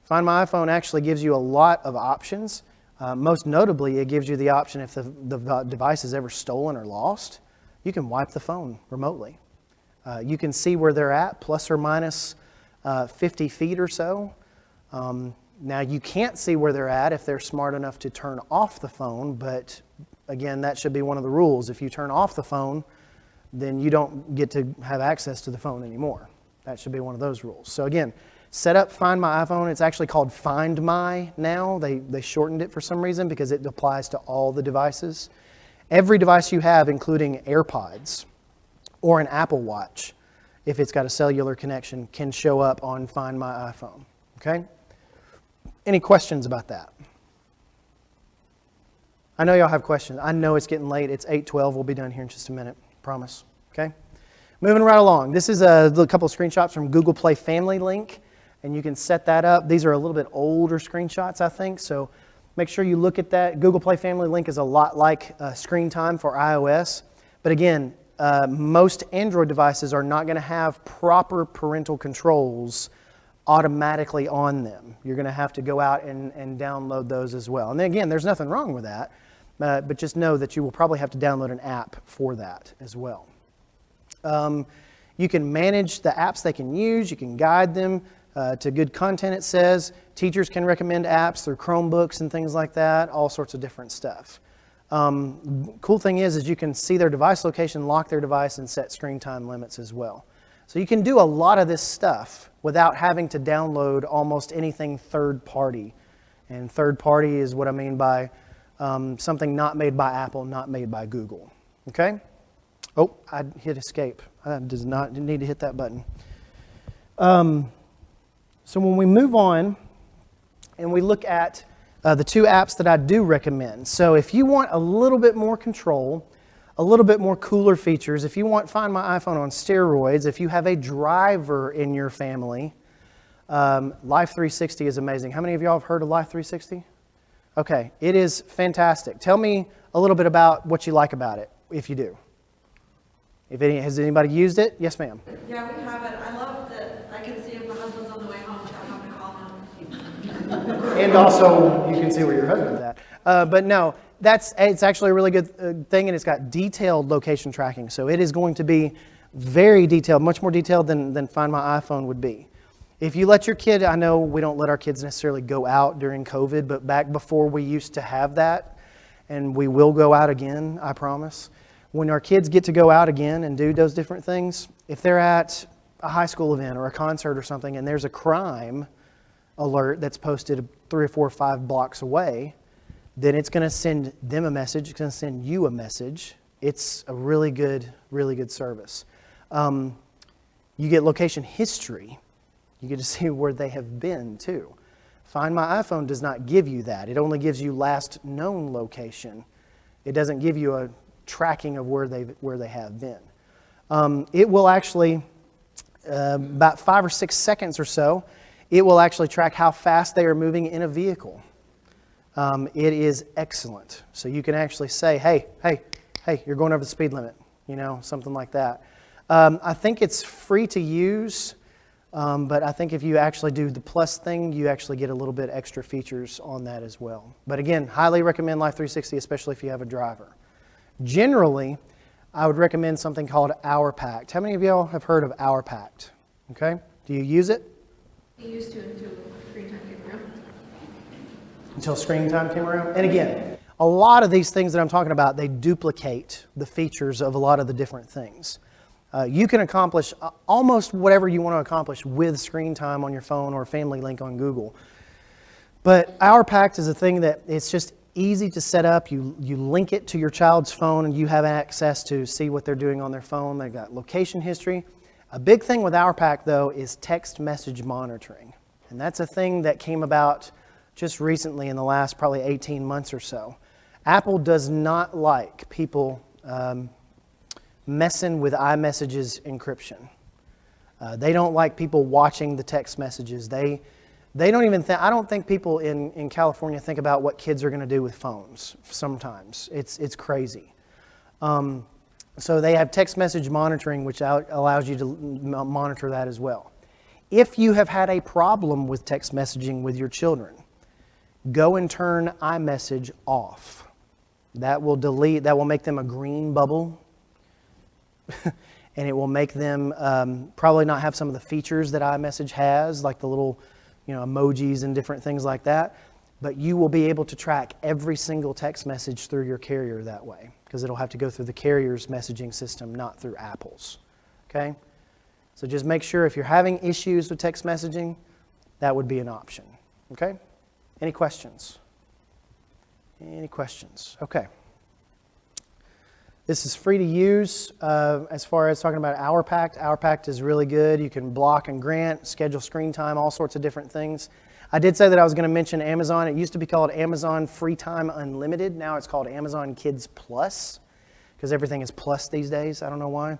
Speaker 2: Find My iPhone actually gives you a lot of options. Most notably, it gives you the option if the device is ever stolen or lost, you can wipe the phone remotely. You can see where they're at, plus or minus 50 feet or so. Now, you can't see where they're at if they're smart enough to turn off the phone, but again, that should be one of the rules. If you turn off the phone, then you don't get to have access to the phone anymore. That should be one of those rules. So again, set up Find My iPhone. It's actually called Find My now. They shortened it for some reason because it applies to all the devices. Every device you have, including AirPods or an Apple Watch, if it's got a cellular connection, can show up on Find My iPhone. Okay? Any questions about that? I know y'all have questions. I know it's getting late. It's 8:12. We'll be done here in just a minute. Promise. Okay? Moving right along. This is a couple of screenshots from Google Play Family Link, and you can set that up. These are a little bit older screenshots, I think, so make sure you look at that. Google Play Family Link is a lot like Screen Time for iOS, but again, most Android devices are not going to have proper parental controls automatically on them. You're going to have to go out and download those as well. And then again, there's nothing wrong with that, but just know that you will probably have to download an app for that as well. You can manage the apps they can use. You can guide them to good content, it says. Teachers can recommend apps through Chromebooks and things like that, all sorts of different stuff. Cool thing is you can see their device location, lock their device, and set screen time limits as well. So you can do a lot of this stuff without having to download almost anything third party. And third party is what I mean by something not made by Apple, not made by Google. Okay? Oh, I hit escape. I didn't need to hit that button. So when we move on and we look at the two apps that I do recommend. So if you want a little bit more control, a little bit more cooler features, if you want Find My iPhone on steroids, if you have a driver in your family, Life360 is amazing. How many of y'all have heard of Life360? Okay, it is fantastic. Tell me a little bit about what you like about it, if you do. Has anybody used it? Yes, ma'am.
Speaker 3: Yeah, we have it. I love that I can see if my husband's on the way home, so I don't have to call him.
Speaker 2: And also, you can see where your husband's at. But no, it's actually a really good thing, and it's got detailed location tracking. So it is going to be very detailed, much more detailed than Find My iPhone would be. If you let your kid, I know we don't let our kids necessarily go out during COVID, but back before we used to have that, and we will go out again, I promise. When our kids get to go out again and do those different things, if they're at a high school event or a concert or something and there's a crime alert that's posted 3 or 4 or 5 blocks away, then it's going to send them a message. It's going to send you a message. It's a really good service. You get location history. You get to see where they have been too. Find My iPhone does not give you that. It only gives you last known location. It doesn't give you a tracking of where they have been. It will actually, about 5 or 6 seconds or so, it will actually track how fast they are moving in a vehicle. It is excellent. So you can actually say, hey, you're going over the speed limit, something like that. I think it's free to use, but I think if you actually do the plus thing, you actually get a little bit extra features on that as well. But again, highly recommend Life360, especially if you have a driver. Generally, I would recommend something called OurPact. How many of y'all have heard of OurPact? Okay, do you use it?
Speaker 3: He used to until screen time came around.
Speaker 2: Until screen time came around. And again, a lot of these things that I'm talking about, they duplicate the features of a lot of the different things. You can accomplish almost whatever you want to accomplish with screen time on your phone or Family Link on Google. But OurPact is a thing that it's just easy to set up. You link it to your child's phone and you have access to see what they're doing on their phone. They've got location history. A big thing with OurPact, though, is text message monitoring. And that's a thing that came about just recently in the last probably 18 months or so. Apple does not like people messing with iMessage's encryption. They don't like people watching the text messages. They don't even think, I don't think people in California think about what kids are going to do with phones sometimes. It's crazy. So they have text message monitoring, which allows you to monitor that as well. If you have had a problem with text messaging with your children, go and turn iMessage off. That will make them a green bubble. And it will make them probably not have some of the features that iMessage has, like the little emojis and different things like that. But you will be able to track every single text message through your carrier that way, because it'll have to go through the carrier's messaging system, not through Apple's. Okay? So just make sure if you're having issues with text messaging, that would be an option. Okay? Any questions? Any questions? Okay. This is free to use as far as talking about HourPact. HourPact is really good. You can block and grant, schedule screen time, all sorts of different things. I did say that I was going to mention Amazon. It used to be called Amazon Free Time Unlimited. Now it's called Amazon Kids Plus because everything is plus these days. I don't know why.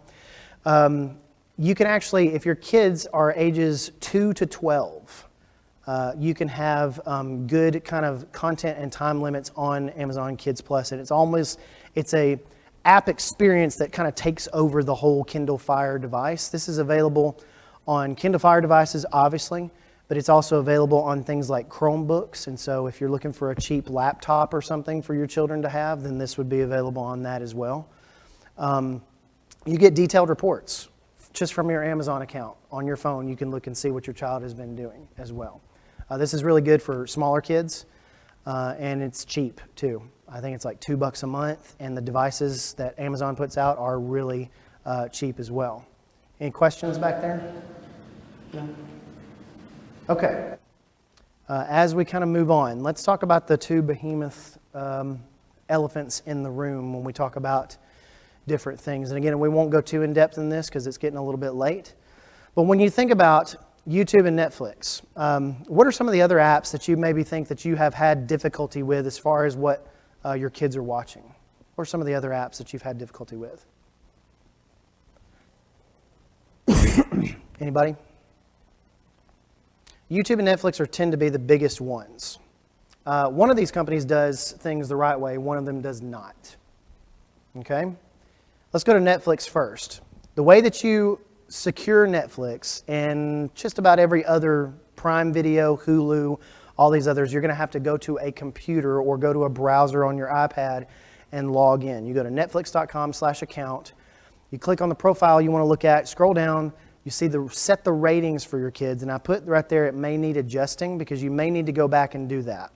Speaker 2: You can actually, if your kids are ages 2 to 12, you can have good kind of content and time limits on Amazon Kids Plus. And it's a app experience that kind of takes over the whole Kindle Fire device. This is available on Kindle Fire devices, obviously, but it's also available on things like Chromebooks. And so if you're looking for a cheap laptop or something for your children to have, then this would be available on that as well. You get detailed reports just from your Amazon account. On your phone, you can look and see what your child has been doing as well. This is really good for smaller kids, and it's cheap too. I think it's like $2 a month, and the devices that Amazon puts out are really cheap as well. Any questions back there? No? Okay. As we kind of move on, let's talk about the two behemoth elephants in the room when we talk about different things. And again, we won't go too in depth in this because it's getting a little bit late. But when you think about YouTube and Netflix, what are some of the other apps that you maybe think that you have had difficulty with as far as what your kids are watching? What are some of the other apps that you've had difficulty with? Anybody? YouTube and Netflix tend to be the biggest ones. One of these companies does things the right way, one of them does not. Okay? Let's go to Netflix first. The way that you secure Netflix and just about every other Prime Video, Hulu, all these others, you're going to have to go to a computer or go to a browser on your iPad and log in. You go to netflix.com/account. You click on the profile you want to look at, scroll down, you see set the ratings for your kids. And I put right there it may need adjusting because you may need to go back and do that.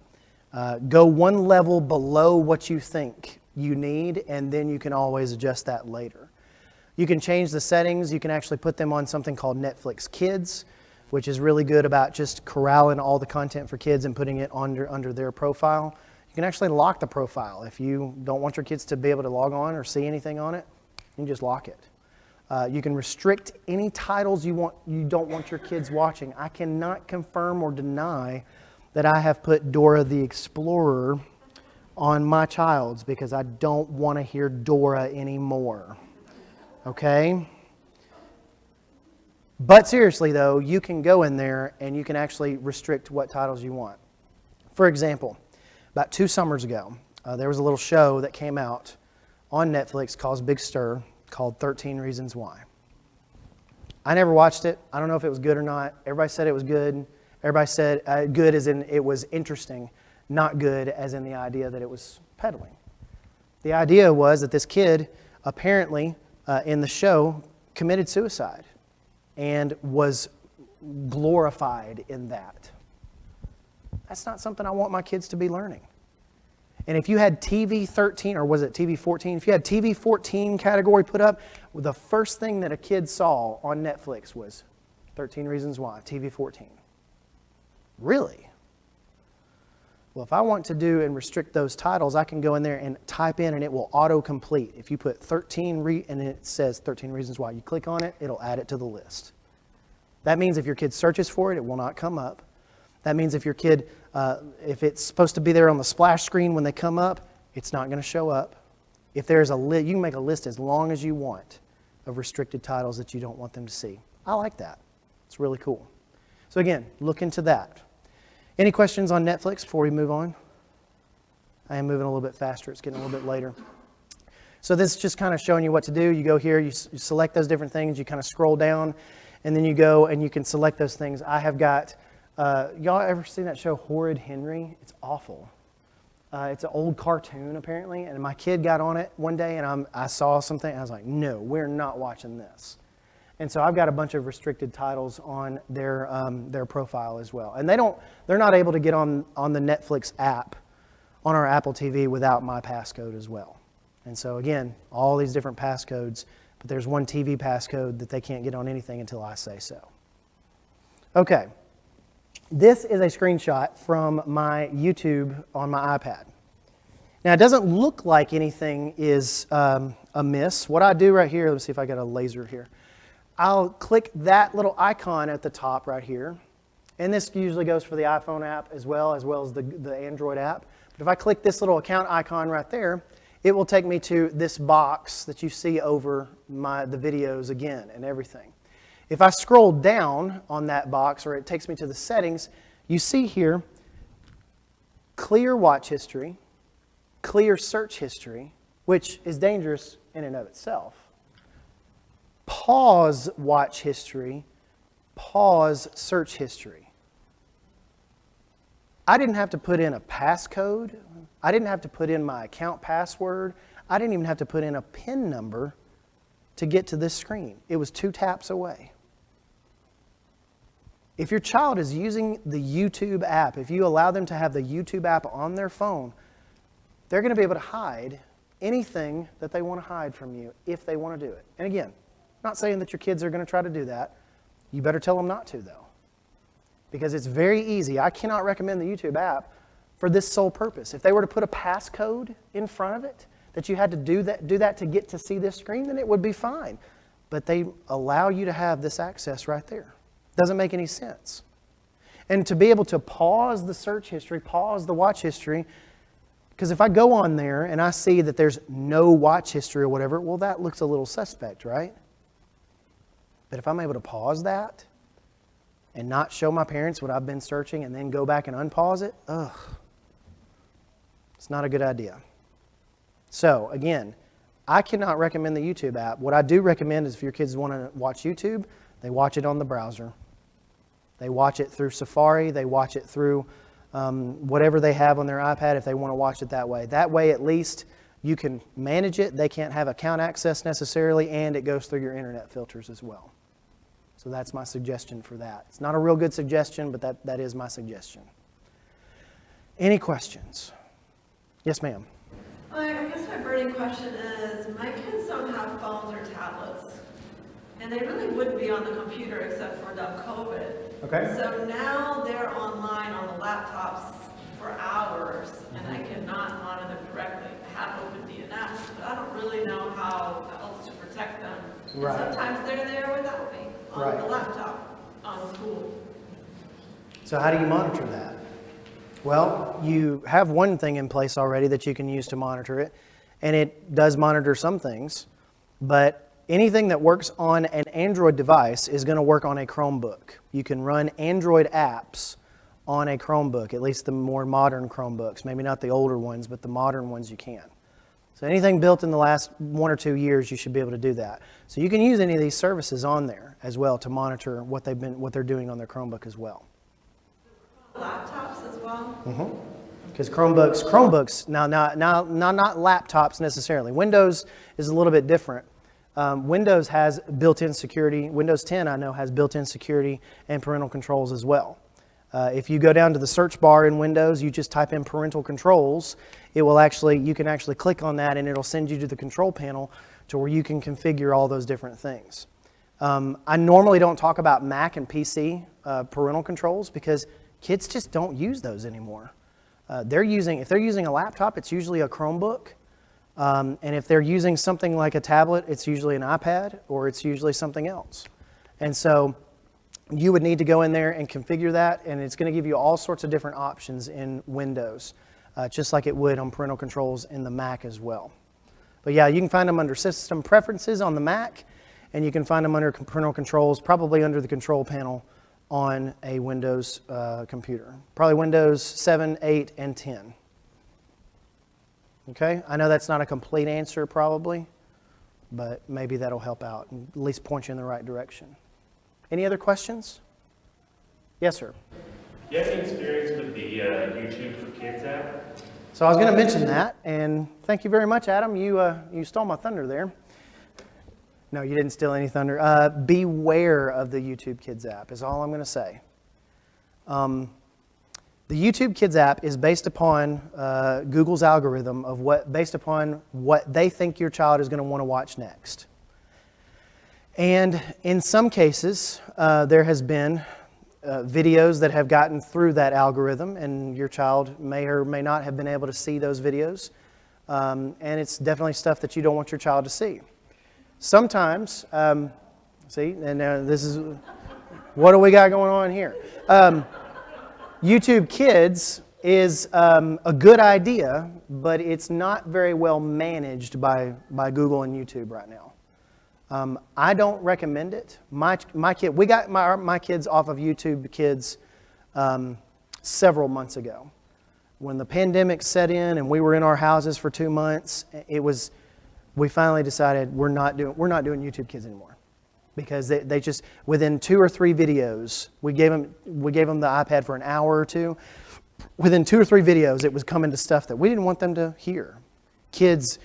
Speaker 2: Go one level below what you think you need, and then you can always adjust that later. You can change the settings. You can actually put them on something called Netflix Kids, which is really good about just corralling all the content for kids and putting it under their profile. You can actually lock the profile. If you don't want your kids to be able to log on or see anything on it, you can just lock it. You can restrict any titles you don't want your kids watching. I cannot confirm or deny that I have put Dora the Explorer on my child's because I don't want to hear Dora anymore. Okay? But seriously though, you can go in there and you can actually restrict what titles you want. For example, about 2 summers ago, there was a little show that came out on Netflix called Big Stir called 13 Reasons Why. I never watched it. I don't know if it was good or not. Everybody said it was good. Everybody said good as in it was interesting, not good as in the idea that it was peddling. The idea was that this kid apparently in the show committed suicide and was glorified in that. That's not something I want my kids to be learning. And if you had TV 13, or was it TV 14? If you had TV 14 category put up, the first thing that a kid saw on Netflix was 13 Reasons Why, TV 14. Really? Well, if I want to do and restrict those titles, I can go in there and type in and it will auto-complete. If you put 13 and it says 13 Reasons Why, you click on it, it'll add it to the list. That means if your kid searches for it, it will not come up. That means if your kid, if it's supposed to be there on the splash screen when they come up, it's not going to show up. If there's you can make a list as long as you want of restricted titles that you don't want them to see. I like that. It's really cool. So again, look into that. Any questions on Netflix before we move on? I am moving a little bit faster. It's getting a little bit later. So this is just kind of showing you what to do. You go here, you select those different things, you kind of scroll down, and then you go and you can select those things. I have got, y'all ever seen that show Horrid Henry? It's awful. It's an old cartoon apparently, and my kid got on it one day and I saw something and I was like, no, we're not watching this. And so I've got a bunch of restricted titles on their profile as well. And they're not able to get on the Netflix app on our Apple TV without my passcode as well. And so again, all these different passcodes, but there's one TV passcode that they can't get on anything until I say so. Okay. This is a screenshot from my YouTube on my iPad. Now, it doesn't look like anything is amiss. What I do right here, let's see if I got a laser here. I'll click that little icon at the top right here. And this usually goes for the iPhone app as well as the Android app. But if I click this little account icon right there, it will take me to this box that you see over the videos again and everything. If I scroll down on that box, or it takes me to the settings, you see here clear watch history, clear search history, which is dangerous in and of itself. Pause watch history, pause search history. I didn't have to put in a passcode. I didn't have to put in my account password. I didn't even have to put in a PIN number to get to this screen. It was 2 taps away. If your child is using the YouTube app, if you allow them to have the YouTube app on their phone, they're going to be able to hide anything that they want to hide from you if they want to do it. And again, I'm not saying that your kids are going to try to do that. You better tell them not to, though. Because it's very easy. I cannot recommend the YouTube app for this sole purpose. If they were to put a passcode in front of it, that you had to do that to get to see this screen, then it would be fine. But they allow you to have this access right there. Doesn't make any sense. And to be able to pause the search history, pause the watch history, because if I go on there and I see that there's no watch history or whatever, well, that looks a little suspect, right? But if I'm able to pause that and not show my parents what I've been searching and then go back and unpause it, it's not a good idea. So, again, I cannot recommend the YouTube app. What I do recommend is if your kids want to watch YouTube, they watch it on the browser. They watch it through Safari. They watch it through whatever they have on their iPad if they want to watch it that way. That way, at least, you can manage it. They can't have account access necessarily, and it goes through your internet filters as well. So that's my suggestion for that. It's not a real good suggestion, but that is my suggestion. Any questions? Yes, ma'am.
Speaker 3: I guess my burning question is, my kids don't have phones or tablets, and they really wouldn't be on the computer except for COVID.
Speaker 2: Okay.
Speaker 3: So now they're online on the laptops for hours, and I cannot monitor them correctly. I have OpenDNS, but I don't really know how else to protect them. And
Speaker 2: Right.
Speaker 3: sometimes they're there without me on
Speaker 2: Right.
Speaker 3: the laptop on school.
Speaker 2: So how do you monitor that? Well, you have one thing in place already that you can use to monitor it, and it does monitor some things, but anything that works on an Android device is going to work on a Chromebook. You can run Android apps on a Chromebook, at least the more modern Chromebooks, maybe not the older ones, but the modern ones you can. So anything built in the last 1 or 2 years, you should be able to do that. So you can use any of these services on there as well to monitor what they're doing on their Chromebook as well.
Speaker 3: Laptops as well?
Speaker 2: Because Chromebooks, now not laptops necessarily. Windows is a little bit different. Windows has built-in security. Windows 10, I know, has built-in security and parental controls as well. If you go down to the search bar in Windows, you just type in parental controls. You can actually click on that and it'll send you to the control panel to where you can configure all those different things. I normally don't talk about Mac and PC parental controls because kids just don't use those anymore. If they're using a laptop, it's usually a Chromebook. And if they're using something like a tablet, it's usually an iPad or it's usually something else. And so you would need to go in there and configure that, and it's going to give you all sorts of different options in Windows, just like it would on parental controls in the Mac as well. But yeah, you can find them under System Preferences on the Mac, and you can find them under parental controls, probably under the control panel on a Windows computer. Probably Windows 7, 8, and 10. Okay, I know that's not a complete answer probably, but maybe that'll help out and at least point you in the right direction. Any other questions? Yes, sir.
Speaker 7: Do you have any experience with the YouTube for Kids app?
Speaker 2: So I was going to mention that, and thank you very much, Adam. You stole my thunder there. No, you didn't steal any thunder. Beware of the YouTube Kids app is all I'm going to say. The YouTube Kids app is based upon Google's algorithm based upon what they think your child is going to want to watch next. And in some cases, there has been videos that have gotten through that algorithm, and your child may or may not have been able to see those videos. And it's definitely stuff that you don't want your child to see. Sometimes, see, and this is, what do we got going on here? YouTube Kids is a good idea, but it's not very well managed by Google and YouTube right now. I don't recommend it. We got my kids off of YouTube Kids several months ago. When the pandemic set in and we were in our houses for 2 months, we finally decided we're not doing YouTube Kids anymore, because they just, within 2 or 3 videos, we gave them the iPad for an hour or two. Within 2 or 3 videos, it was coming to stuff that we didn't want them to hear. Kids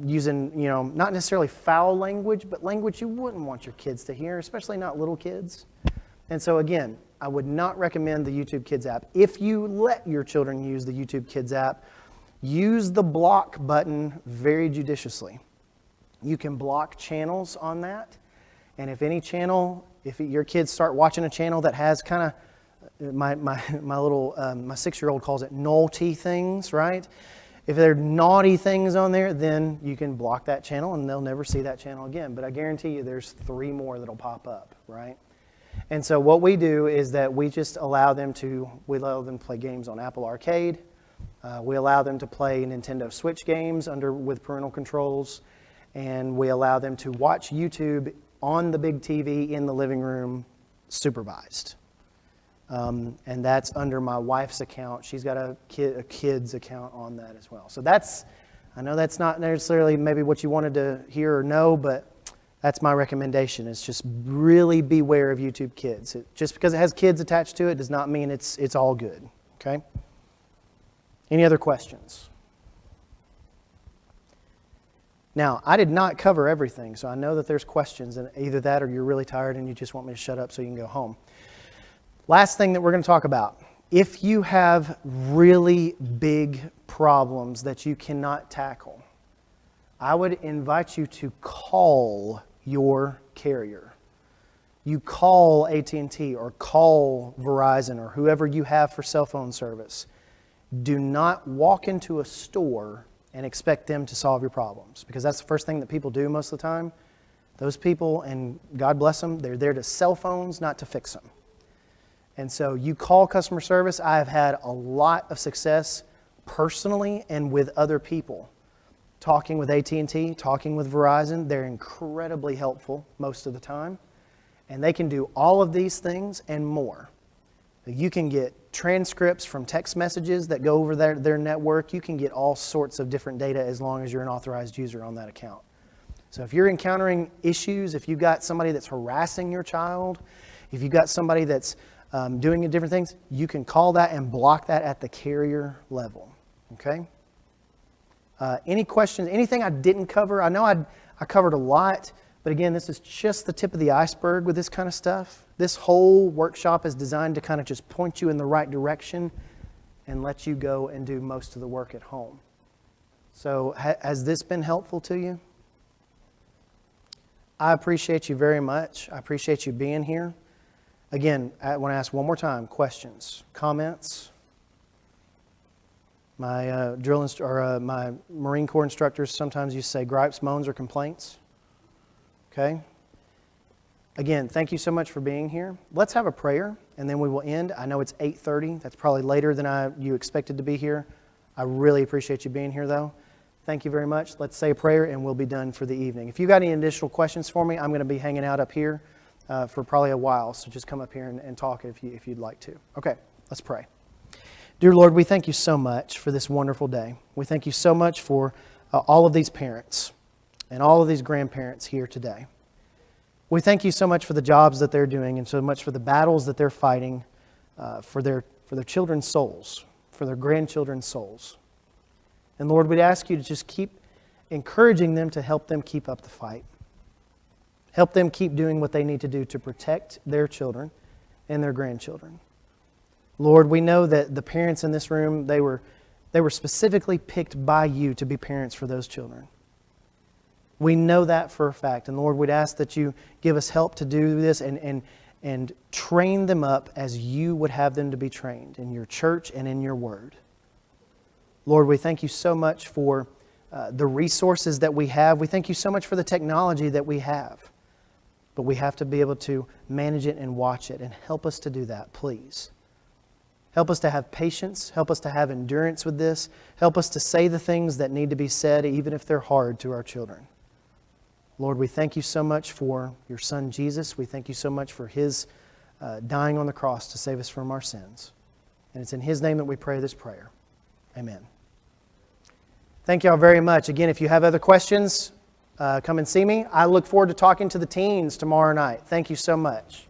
Speaker 2: using, not necessarily foul language, but language you wouldn't want your kids to hear, especially not little kids. And so again, I would not recommend the YouTube Kids app. If you let your children use the YouTube Kids app, use the block button very judiciously. You can block channels on that. And if your kids start watching a channel that has kind of, my 6-year-old calls it naughty things, right? If there are naughty things on there, then you can block that channel and they'll never see that channel again. But I guarantee you there's 3 more that'll pop up, right? And so what we do is that we just allow them to play games on Apple Arcade. We allow them to play Nintendo Switch games with parental controls. And we allow them to watch YouTube on the big TV in the living room, supervised. And that's under my wife's account. She's got a kid's account on that as well. So I know that's not necessarily maybe what you wanted to hear or know, but that's my recommendation, is just really beware of YouTube Kids. Just because it has kids attached to it does not mean it's all good, okay? Any other questions? Now, I did not cover everything, so I know that there's questions, and either that or you're really tired and you just want me to shut up so you can go home. Last thing that we're going to talk about. If you have really big problems that you cannot tackle, I would invite you to call your carrier. You call AT&T or call Verizon or whoever you have for cell phone service. Do not walk into a store and expect them to solve your problems, because that's the first thing that people do most of the time. Those people, and God bless them, they're there to sell phones, not to fix them. And so you call customer service. I have had a lot of success personally and with other people. Talking with AT&T, talking with Verizon, they're incredibly helpful most of the time. And they can do all of these things and more. You can get transcripts from text messages that go over their network. You can get all sorts of different data as long as you're an authorized user on that account. So if you're encountering issues, if you've got somebody that's harassing your child, if you've got somebody that's doing different things, you can call that and block that at the carrier level, okay? Any questions? Anything I didn't cover? I know I covered a lot, but again, this is just the tip of the iceberg with this kind of stuff. This whole workshop is designed to kind of just point you in the right direction and let you go and do most of the work at home. So has this been helpful to you? I appreciate you very much. I appreciate you being here. Again, I want to ask one more time, questions, comments? My my Marine Corps instructors sometimes used to say gripes, moans, or complaints. Okay? Again, thank you so much for being here. Let's have a prayer, and then we will end. I know it's 8:30. That's probably later than you expected to be here. I really appreciate you being here, though. Thank you very much. Let's say a prayer, and we'll be done for the evening. If you've got any additional questions for me, I'm going to be hanging out up here for probably a while, so just come up here and talk if you'd like to. Okay, let's pray. Dear Lord, we thank you so much for this wonderful day. We thank you so much for all of these parents and all of these grandparents here today. We thank you so much for the jobs that they're doing and so much for the battles that they're fighting for their children's souls, for their grandchildren's souls. And Lord, we'd ask you to just keep encouraging them to help them keep up the fight. Help them keep doing what they need to do to protect their children and their grandchildren. Lord, we know that the parents in this room, they were specifically picked by you to be parents for those children. We know that for a fact. And Lord, we'd ask that you give us help to do this and and train them up as you would have them to be trained in your church and in your word. Lord, we thank you so much for the resources that we have. We thank you so much for the technology that we have. But we have to be able to manage it and watch it, and help us to do that, please. Help us to have patience. Help us to have endurance with this. Help us to say the things that need to be said, even if they're hard, to our children. Lord, we thank you so much for your Son, Jesus. We thank you so much for His dying on the cross to save us from our sins. And it's in His name that we pray this prayer. Amen. Thank you all very much. Again, if you have other questions, come and see me. I look forward to talking to the teens tomorrow night. Thank you so much.